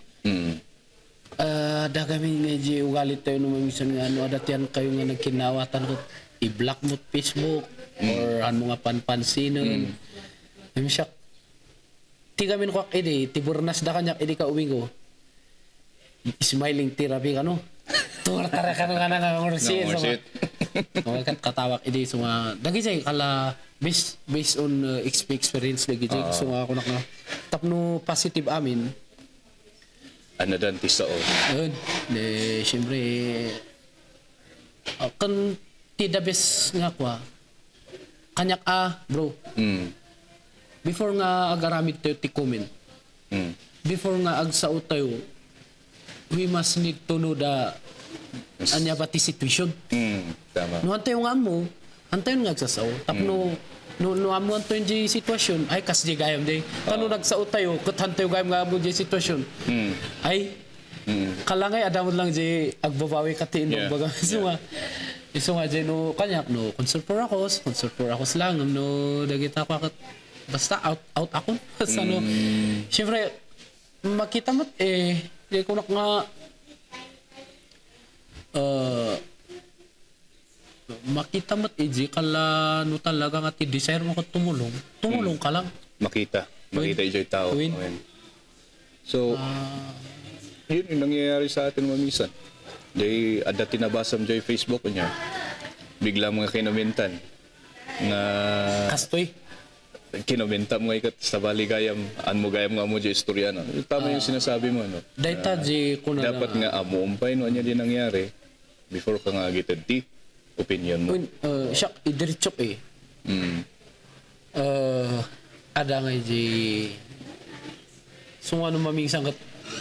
Dagami nga di ugalit tayo naman minsan nga adatian kayo nga nagkinawatan ko i-block mo Facebook or ano mga panpansinan. Yung siya ti kami ko tiburnas da kanya ka uwing ko. Smiling therapy ka no. Tuwara ka nga nga ngursi. Mga katawak so nga dagi jay kala based on experience lagi jay so nga ako na tapno positive amin Dan tisa yun syempre kan tida bes nga kwa kanyak bro before nga agaramid tayo ti comment before nga agsaot tayo we must need to know the anya ba ti situation. Tama. No antayo nga mo, antayo nga agsasaw. Tapno no amo antayo yung sitwasyon, ay kas di gayam di. Kano nagsaot tayo, kat antayo gayam nga amo yung sitwasyon. Ay, kalangay adamod lang di agbabawi kati indong baga. So nga di no kanyak no, concert for ako lang, no dagita ko akat, basta out ako. Basta no, syempre, makita mo't di ko nga makita mo't kala no talaga nga ti desire mo ko tumulong ka lang Makita yung tao. Uwin. Okay. So, yun yung nangyayari sa atin mamisan. Jay, ada tinabasam jay Facebook niya. Bigla mga kinomentan na kastoy kinomenta mo ikat sa baligayam mo gayam nga mo jay istorya no. Tama yung sinasabi mo no. dayta di ko na Dapat nga amo umpay no anya din nangyari before ka nga gited ti opinion mo. siya idiritsok ada nga di so ano mamingsang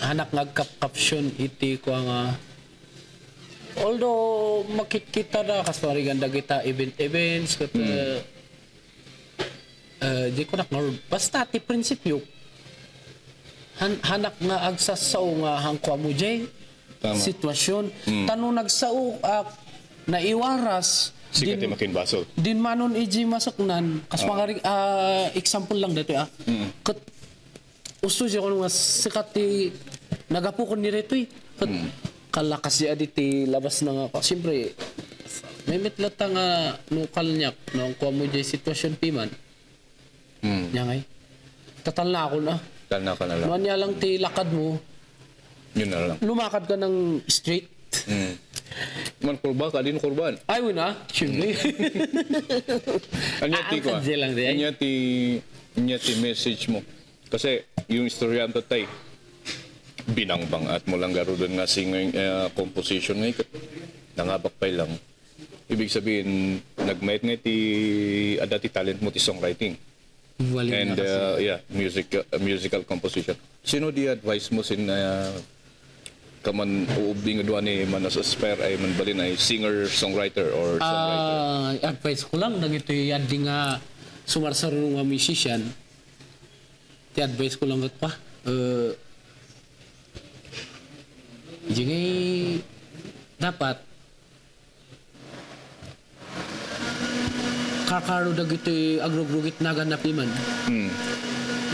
hanak nga caption iti ko nga although makikita na kaswari ganda kita events kat di ko nak basta ti prinsipyo hanak nga agsasaw nga hangkwa mo jay sitwasyon tanong nagsao naiwaras Sikat makin basol. din manon iji masaknan kas mga example lang dito kat usto siya kung sikat ti nagapukon ni rito kat kalakas siya aditi labas na nga siyempre may mitlata nga nukal niya nung kuha mo dyan sitwasyon piman niya ngay tatal na ako na Tala ka na lang. nuan niya lang ti lakad mo Yun na lang. lumakad ka ng straight Man kurba ka din kurban. ay wala siyempre Anya ti ko. Angkat lang di ay. Anya ti message mo. Kasi yung istorya ang tatay binangbang at mo lang garo doon nga singing composition nga ikat. Nangabak pa lang. Ibig sabihin nagmayat nga ti adati talent mo ti songwriting. Wali And na kasi. musical composition. Sino di advice mo sin kaman uubing doon ni manas aspire ay manbalin ay singer songwriter or songwriter. Advice ko lang nang ito yan di nga sumarsarong nga musician ti advice ko lang ito pa di nga dapat kakaro dag ito agrogrugit na ganap iman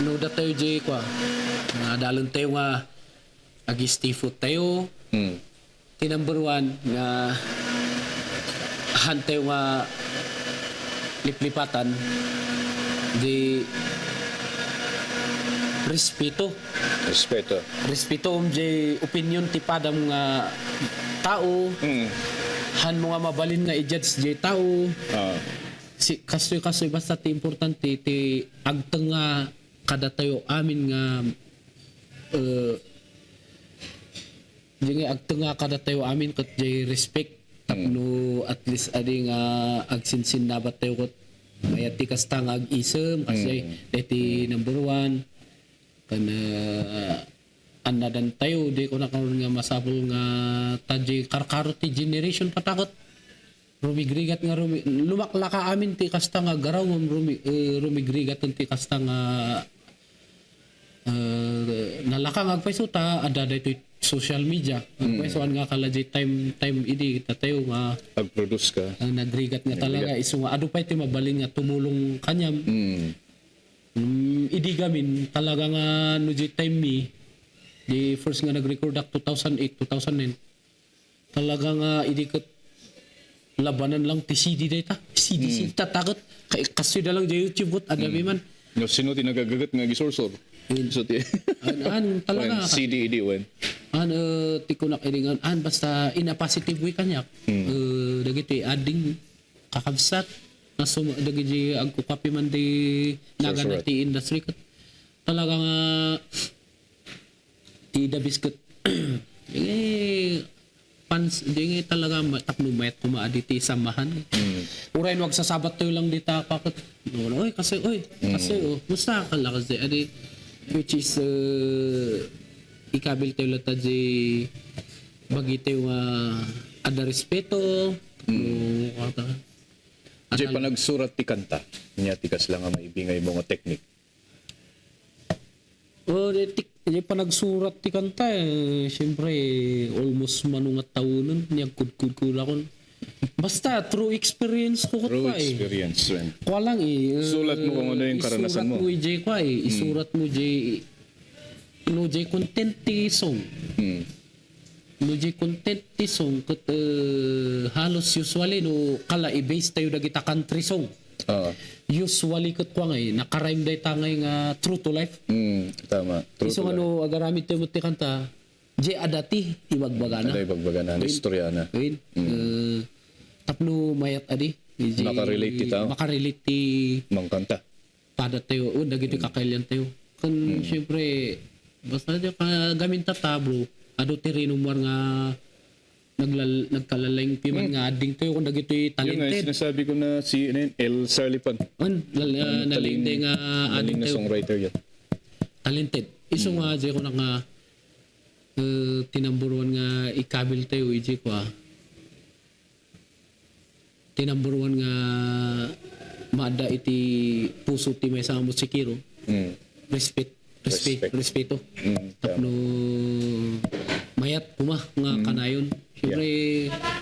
no da tayo di kwa nga dalon tayo nga agi-stay food tayo ti number one nga han tayo nga liplipatan di respeto Respeto. jay opinion ti padam nga tao han mo nga mabalin nga i-judge jay tao si kasoy basta ti importante ti agteng nga kada tayo amin nga di nga agteng nga kada tayo amin kat jay respect tapno at least adi nga agsinsin dapat tayo kat mayati kasta nga ag-isem kasi deti number one kana anadan tayo di ko na karon nga masabol nga tadji karkaro ti generation patakot rumigrigat nga lumakla ka amin ti kasta nga garaw ma'am rumigrigat ti kasta nga nalakang agpaisuta ada daytoy social media agpaisuan nga kala jay time idi tatayo nga Pag-produce ka. ang nagrigat nga talaga iso nga adu pa iti mabalin nga tumulong kanyam idi gamin talaga nga no jay time mi di first nga nag-record ak 2008 2009 talaga nga idi ket labanan lang ti CD data CD tatakot kay kasi da lang jay YouTube bot ada man No, sino tinagagagat nga gisorsor? So, an talaga CDED, when? tikunak iringan basta in a positive way kanyak dagiti ading kakabsat na dagiti agkukapi man di naganat ti industry kat talaga nga ti dabis kat pans di talaga tapno mayat kumaadi ti samahan uray wag sasabat tayo lang dita kakot oy kasi musta kala kasi adi which is ikabil tayo lata di bagi tayo ada respeto Diyan pa nagsurat ti kanta. Niya tikas lang ang maibingay mo nga technique. Di pa nagsurat ti kanta siyempre almost manungat taonon niyag kudkula kon basta true experience ko True pa experience, when? Kwa lang Sulat mo kung ano yung karanasan mo. Isurat mo jay kwa isurat mo jay no jay content ti song no jay content ti song kat halos usually no kala i-base tayo dagita country song usually kat kwa ngay nakarime day tangay nga true to life Tama. True iso ano agaramit tayo mo ti kanta jay adati ibagbagana Aday bagbagana, istorya na. ayun tapno mayat adi Makarelate ti tao. makarelate ti Mang kanta. pada tayo dagiti kakailyan tayo kan syempre basta di ka gamin bro ado ti rinumar nga nagkalalayng piman nga ading tayo kung dagiti Yun nga, talented sinasabi ko na si El Sarlipan. nalinde nga Aling ading na tayo songwriter yan. talented iso nga di ko na nga tinamburuan nga ikabil tayo iji ko tinamburuan nga maada iti puso ti may sa musikiro respeto tapno mayat puma nga kanayon syempre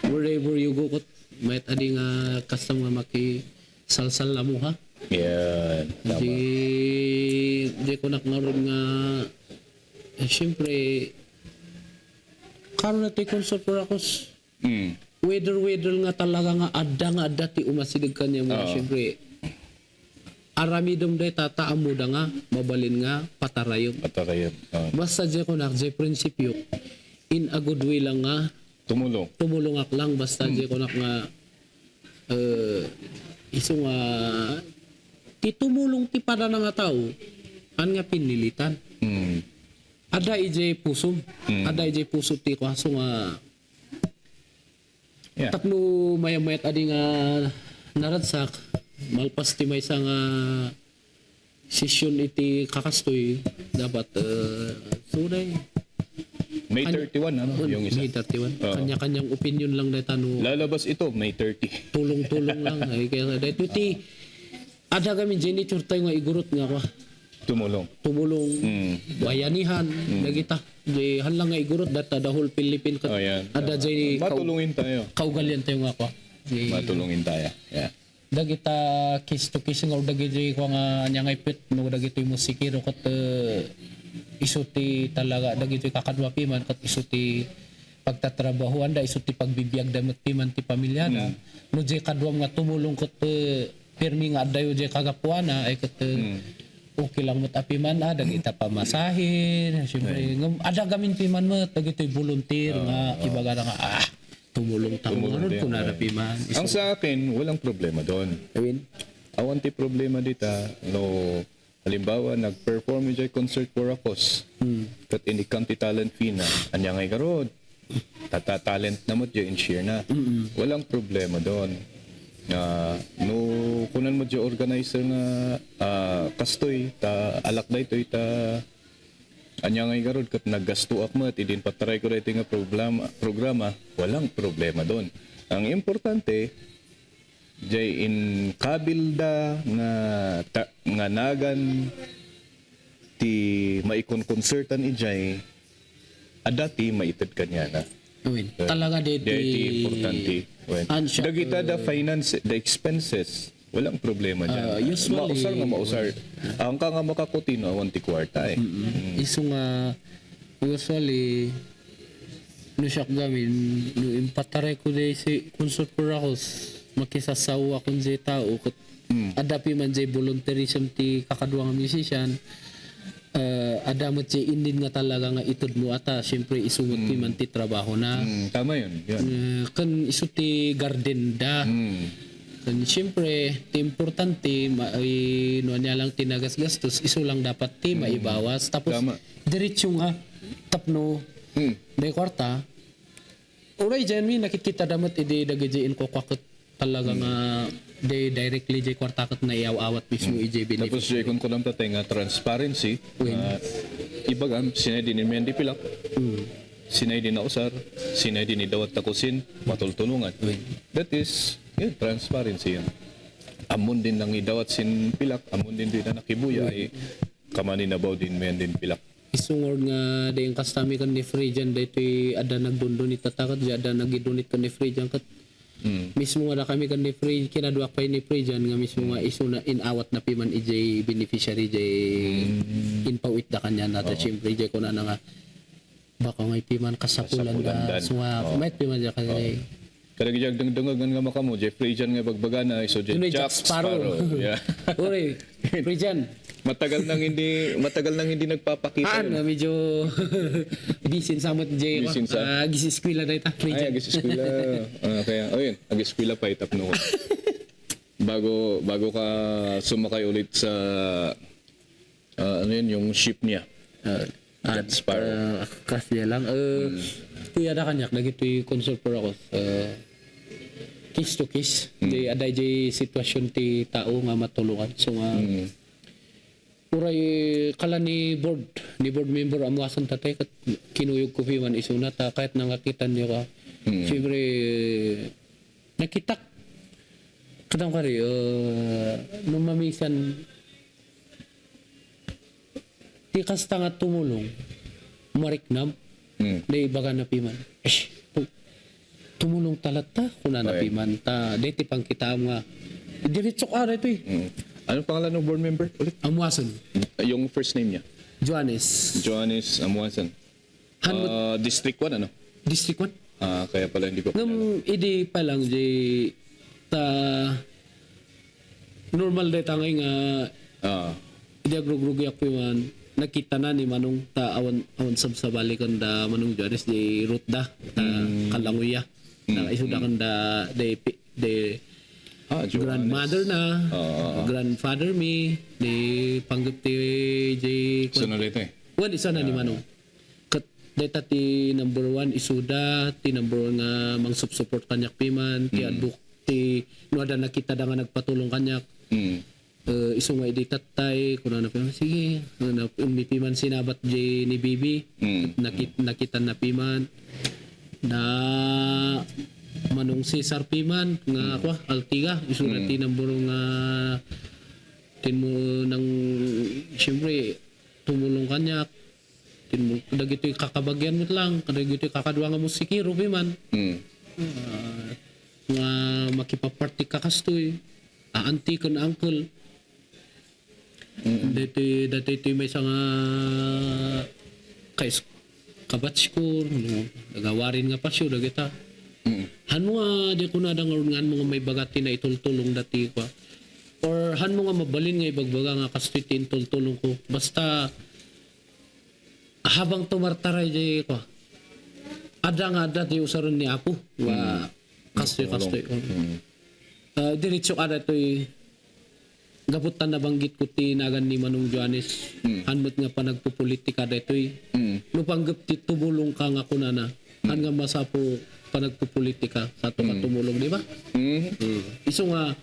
wherever you go kot mayat adi nga custom nga maki salsal lamo ha Yan. Tama. di ko naknaroon nga syempre karon na tayo concert for akos weather nga talaga nga adda ti umasidig kanya mo syempre aramidom day tataam mo da nga mabalin nga patarayon Patakayan. basta di ko nak di prinsipyo in a good way lang nga Tumulong. ak lang basta di ko nak nga iso nga itumulong ti pada nga tao an nga pinilitan ada ije puso ada ije puso ti kaso nga tapno mayamayat adi nga naradsak malpas ti may nga session iti kakastoy dapat suday May 31, ano? Yung isa. May 31 kanya-kanyang opinion lang dahil tano Lalabas ito, May 30. tulong-tulong lang kaya dahil ti ada kami janitor tayo nga igurot nga kwa tumulong bayanihan dagita di hanlang nga igurot data the whole Philippine kat ada jay matulungin tayo. Kaugalyan tayo nga kwa Matulungin tayo. Yeah. dagita kiss to kiss nga dagiti ko nga nya nga ipit no dagiti musikero kat isuti talaga dagiti kakadwa piman kat isuti pagtatrabahuan da isuti pagbibiyag da piman ti pamilya na no jay kadwam nga tumulong kat pirmi nga dayo jay kagapuana ay kat okay lang mat apiman dagita pamasahin syempre ada gamin piman mo dagiti volunteer nga ibaga nga tumulong ano ko na piman Ang sa akin, walang problema doon. Awan ti problema dita, no, halimbawa, nag-perform yung concert for a cause. Kat inikan ti talent fee na, anya ngay garod. Talent na mo dyan, share na. Walang problema doon. No, kunan mo dyan organizer na kastoy, alak da ito, Anya nga karon kat naggasto akmat idin patry ko dito nga programa, walang problema doon. Ang importante jay in kabilda nga nagan ti maikon-concertan ijay adati maited kanya na. Uwin. Talaga Dito importante. Ansya, Dagita the finance, the expenses, walang problema dyan. Usually- mausar nga mausar. Ang ka nga makakutino, awan ti kwarta eh. iso nga usually no siya gamin no impatare ko day si consult for ako makisasawa kun si tao kat adapi man jay volunteerism ti kakadwa nga musician adamot jay indin nga talaga nga itod mo ata syempre isungot ti man ti trabaho na Tama yun. Yan. kan isu ti garden da kan syempre ti importante no niya lang tinagas-gastos iso lang dapat ti maibawas tapos Tama. diretso nga tapno may kwarta uray dyan mi nakikita damat ide dagajain ko kwakot talaga nga de directly jay kwarta kat na iyaw-awat mismo ije benefit Tapos jay kung kulang tatay nga transparency, ibagam, sinay din ni Mendy Pilak, sinay din na usar, sinay din ni Dawat Takusin, matultulungan. That is, yun, transparency yun. Amon din nang idawat sin Pilak, amon din na nakibuya, ay kamani na baw din Mendy Pilak. isungor nga de yung kastami kan ni Frijan dito ada nagdundunit tatakat ada nagidunit kan ni Frijan kat mismo nga kami kan ni Frijan kinadwa pa ni Frijan nga mismo nga iso na inawat na piman ij beneficiary jay inpawit da kanya nata syempre jay ko na nga baka may piman kasapulan Kasapulan da dan. so may piman ja kasi Kada gijag dangdangagan nga makamo, Jeffrey Jan nga bagbagana, so Yun ay Jack Jack Sparrow. Yeah. Uri, Frijan. matagal nang hindi nagpapakita. Nga medyo bisin samot jay ko. Bisin sa- Gisiskwila na ita, Ay, Frijan. ag-eskwela. Kaya, ayun, ag-eskwela pa itapno ko. bago ka sumakay ulit sa ano yun, yung ship niya. Jack Sparrow. Kasi lang. Kuya na kanyak, nagito'y consult for ako. Case to case. Di aday jay sitwasyon ti tao nga matulungan. So nga, uray kala ni board member amwasan tatay kat kinuyog ko piman isuna ta kahit nangakitan niyo ka. Siyempre, nakitak. Kadang kari, nung mamisan, di kasta nga tumulong, mariknam, na ibaga na piman. Tumulong talat ta, kuna na piman ta. Dito pang kita nga, diretso ka na ito eh. Anong pangalan ng board member ulit? Amwasan, Yung first name niya? Johannes, Johannes Amuasan. Hanmut, District 1, ano? District 1. Kaya pala hindi ko Ngam, idi pa lang, di, ta, normal day tangay nga, hindi agrugrugi ako man, nakita na ni Manong ta awan sabsabali kan da Manong Johannes di root da ta kalanguya na isuda kan da de grandmother na grandfather mi di panggap ti Sunod ito eh. wan isa na ni Manong kat data ti number 1 isuda ti number 1 nga mang support kanyak piman ti advok ti no ada nakita da nga nagpatulong kanyak iso nga edi tatay kuna na piman sige piman sinabat jay ni Bibi nakita na piman na Manong Cesar piman nga ako Altiga iso na tinamburo nga tinmo nang siyempre tumulong kanya tinmo dagitoy kakabagyan mo lang dagitoy kakadwa nga musikero piman nga makipaparty kakastoy auntie kan uncle dati may nga kabatch ko nagawarin nga pa siya dagita han mo nga di ko na dangaron mga may bagati na itultulong dati ko or han mo nga mabalin nga ibagbaga nga kastitin tultulong ko basta habang tumartaray di ko ada dati usaron ni Apo wa kastoy diretso kada to'y gaputan na banggit ko tinagan ni Manong Johannes hanmot nga pa nagpupolitika detoy no panggap ti tumulong ka nga kunana han nga masapo pa nagpupolitika sa to tumulong di ba iso nga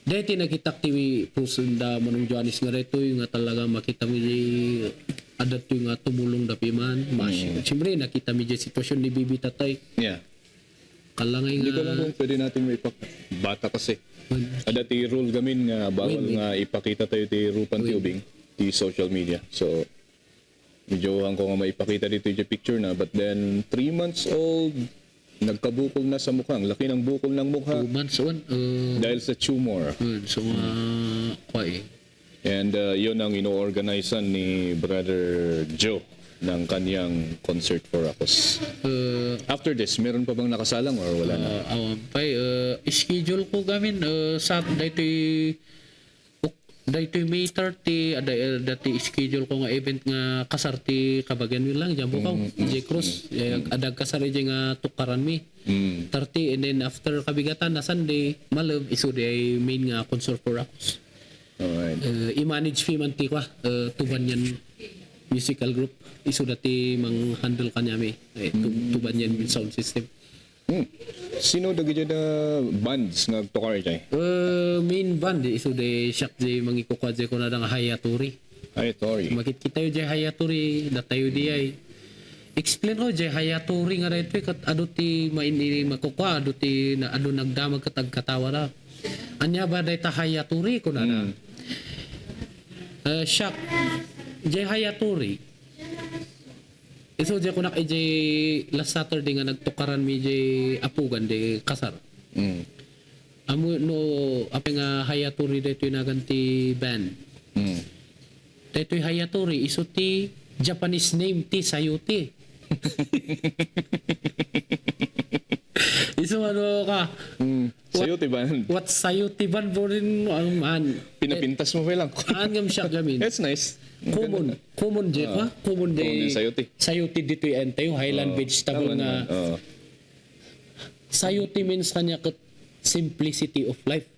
deti nakitak ti pusunda Manong Johannes nga detoy nga talaga makita mo adat yung tumulong dapi man. Siyempre nakita mi dyan sitwasyon ni Bibi Tatay. Yeah. Kalangay Hindi ko lang nga. kung pwede natin bata kasi. Ada ti rule gamin nga bawal nga ipakita tayo ti rupan ti ubing ti social media. So medyo ang ko nga maipakita dito yung picture na, but then 3 months old nagkabukol na sa mukha. Ang laki ng bukol ng mukha 2 months on. dahil sa tumor. So kwa And yun ang ino-organizean ni Brother Joe ng kanyang concert for us. After this, meron pa bang nakasalang or wala na? Schedule ko gamin sa daytoy May 30 dati schedule ko nga event nga kasar ti Kabagan mi lang jamo ko J Cross adag kasar di nga tukaran mi 30 and then after kabigatan na Sunday malab isu di main nga concert for us. Alright. I-manage fee man ti kwa tuban yan musical group isu dati mang handle kanya mi tuban yan sound system. Sino dagi dyan na bands nga tukar dyan? Main band isu de siak de mangikukwa de ko na nga Hayaturi. Ay, sorry. Makit kita yung jay Hayaturi datayo di ay explain ko jay Hayaturi nga dito kat ado ti maini makukwa ado ti na ado nagdamag katag katawa na anya ba dayta Hayaturi ko na siak jay Hayaturi iso jay ko na kay jay last Saturday nga nagtukaran mi jay apugan de kasar amo no ape nga Hayaturi dayto naganti band daytoy Hayaturi iso ti Japanese name ti Sayuti. Iso ano ka? Sa'yo, tiba? What Sayuti ban po rin ang man. Pinapintas mo ba lang? Angam siya gamin. That's nice. Common je ka? Common de. Common yung Sayuti. Sayuti dito yung tayo Highland vegetable Tama nga. naman. Oo. Sayuti means kanya kat simplicity of life.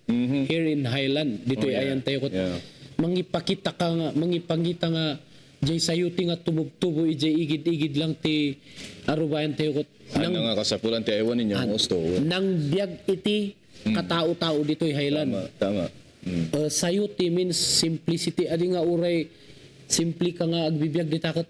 Here in Highland dito Oh, yeah. ayan tayo kat Yeah. mangipakita ka nga mangipangita nga jay sayuti nga tubog-tubo jay igid-igid lang ti arubayan tayo kat Ano nga kasapulan ti Ewan ninyo ang gusto. nang biyag iti katao-tao dito Highland. Tama. Sayuti means simplicity adi nga uray simple ka nga agbibiyag di takat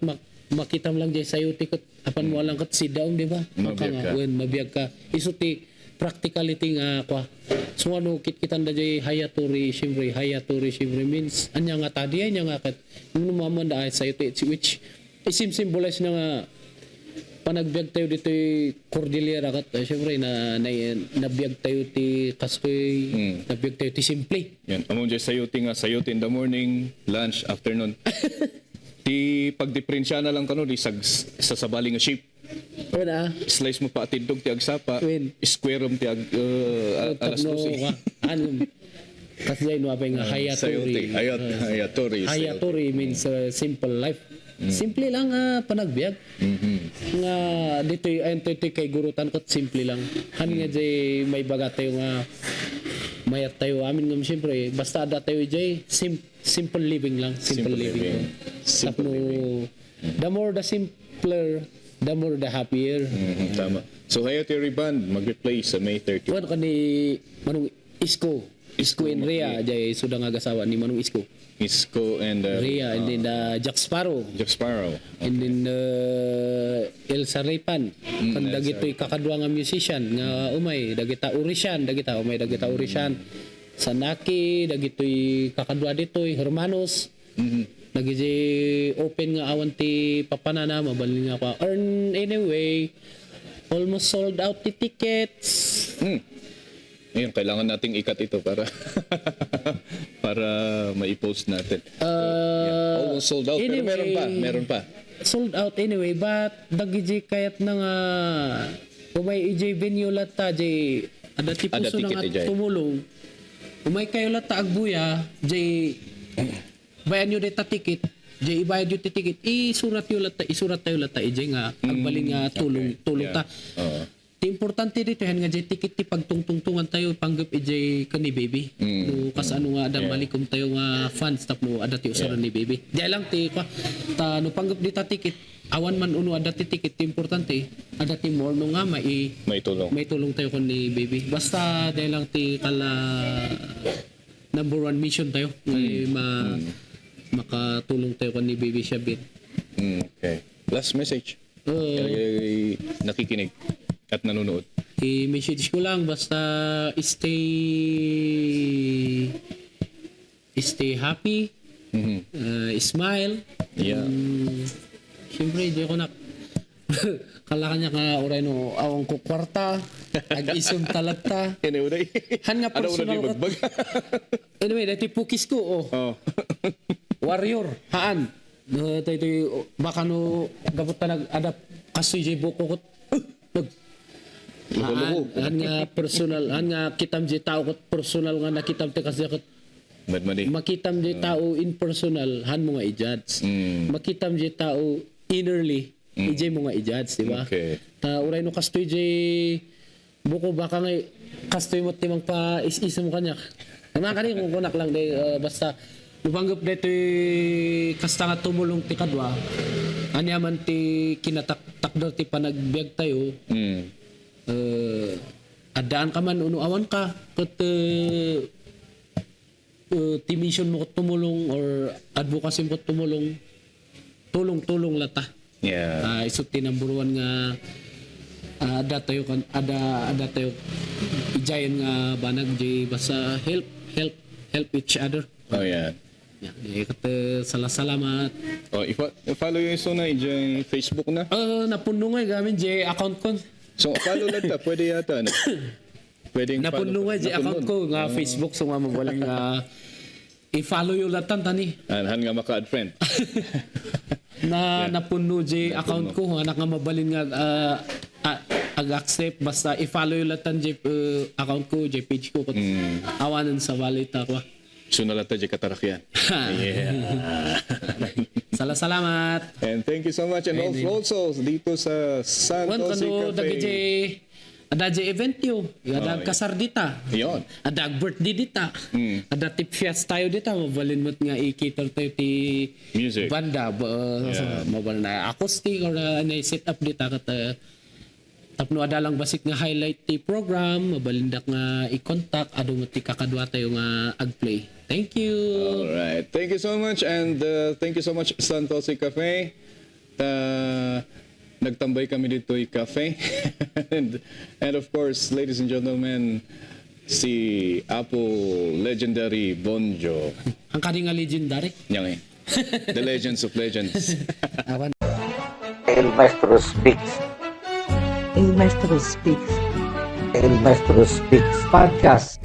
makitam lang jay sayuti kat apan mo lang kat sit down di ba? Mabiyag ka. When mabiyag ka isu ti practicality nga kwa. So ano kitkitan da jay Hayaturi syempre means anya nga tadi anya nga kat numaman da ay sayuti which symbolize na nga panagbiag tayo dito Cordillera kat syempre nabiyag tayo ti Kaskoy nabiyag tayo ti Simple. Yan. Among dyan sayuti nga. Sayuti in the morning, lunch, afternoon. Ti pagdiprensya na lang kano, di sasabali nga shape. Wala. Slice mo pa atindog ti agsapa. Win. Square mo ti alas Tapno pusi. ka. Ano? Kasi dahil wapay nga Hayaturi. Hayaturi. Hayaturi means simple life. Simple lang panagbiag. Nga dito ayun tayo kay gurutan kat simple lang. Han nga jay may baga tayo nga mayat tayo amin ngam siyempre basta ada tayo jay simple living lang. Simple living. Simple Tapno, living. the more the simpler, the more the happier. Tama. So Hayaturi Band mag-replay sa May 30. Ano ka ni Manong Isko and Rhea jay sudah nga gasawa ni Manong Isko. Isko and Rhea and then Jack Sparrow Jack Sparrow. and then Elsa Repan kan dagitoy kakadwa nga musician nga umay dagita Urishan Sanaki dagitoy kakadwa ditoy Hermanos nagiji open nga awan ti papanana mabalin nga pa earn anyway almost sold out the tickets. Ngayon, kailangan nating ikat ito para para mai-post natin. Almost sold out. Pero meron pa. Sold out anyway, but dagiji kayat na nga umay ij venue lata jay ada ti puso na nga ticket, tumulong. Umay kayo lata agbuya jay bayan nyo deta ticket jay ibayad yung ticket isurat tayo lata ij nga agbalin nga tulong ta. Ti importante dito yan nga jay ticket ti pagtungtungtungan tayo panggap ijay kani baby. No kas ano nga adam malikom tayo nga fans tapno ada ti usaran ni baby. Di lang ti ka ta no panggap dita ticket awan man uno ada ti ticket ti importante ada ti more no nga May tulong. may tulong tayo kon ni baby. Basta di lang ti kala number one mission tayo makatulong tayo kon ni baby Shabit. Okay. Last message. Nakikinig at nanonood. I-message ko lang basta stay happy, smile. Yeah. Siyempre, di ako kala kanya ka oray no awang ko kwarta, ag-isum talata. Anyway, Han nga personal ano bagbag? Anyway, dati pukis ko, Oh. warrior, haan. Tayo, baka no, gabot na nag-adapt, kasoy jay buko ko, han nga personal, han nga kitam jay tao ko, personal nga nakitam te kasi ako, Madmadi. makitam jay tao in personal, han mo nga i-judge. Makitam jay tao innerly, ijay mo nga i-judge, di ba? Okay. Ta uray no kastoy jay buko baka nga kastoy mo timang pa is-isa mo kanya. Naman kani kung kunak lang day basta lubanggap dito kasta nga tumulong ti kadwa. Anya man ti kinatak-takder ti panagbiag tayo. Adaan ka man uno awan ka ket ti mission mo ko tumulong or advocacy mo ko tumulong tulong lata. Yeah. Isot tinamburuan nga ada tayo ijayan nga banag jay basta help each other. Oh, yeah. Yeah, kata salamat. Oh, follow yung so na yung Facebook na. Napuno nga gamin jay account ko. So, follow lang ta. Pwede yata, no? Pwedeng Napuno nga jay account ko nga Facebook so nga mawalang i-follow yung latan tani. Han nga maka-add friend. Napuno jay account ko anak nga mabalin nga ag-accept basta i-follow yung latan jay account ko jay page ko awanan sa wallet ako. So, nalata jay katarakyan. Yeah. Salamat. And thank you so much. And also, dito sa Santos Cafe. Ada jay event yo, ada kasar dita. Yun. Ada birthday dita. Ada tip fiesta tayo dita, mabalin mo't nga i-cater tayo ti Music. banda. Mabalin na acoustic or na set up dita kat tapno ada lang basic nga highlight ti program, mabalindak nga i-contact ado mo ti kakadwa tayo nga ag-play. Thank you. All right. Thank you so much. And thank you so much, Santos Cafe. Nagtambay kami dito yung cafe. and of course, ladies and gentlemen, si Apple Legendary Bonjo. Ang kani nga legendary. Yan eh. The Legends of Legends. Awan. El Maestro Speaks. El Maestro Speaks El Maestro Speaks. Podcast.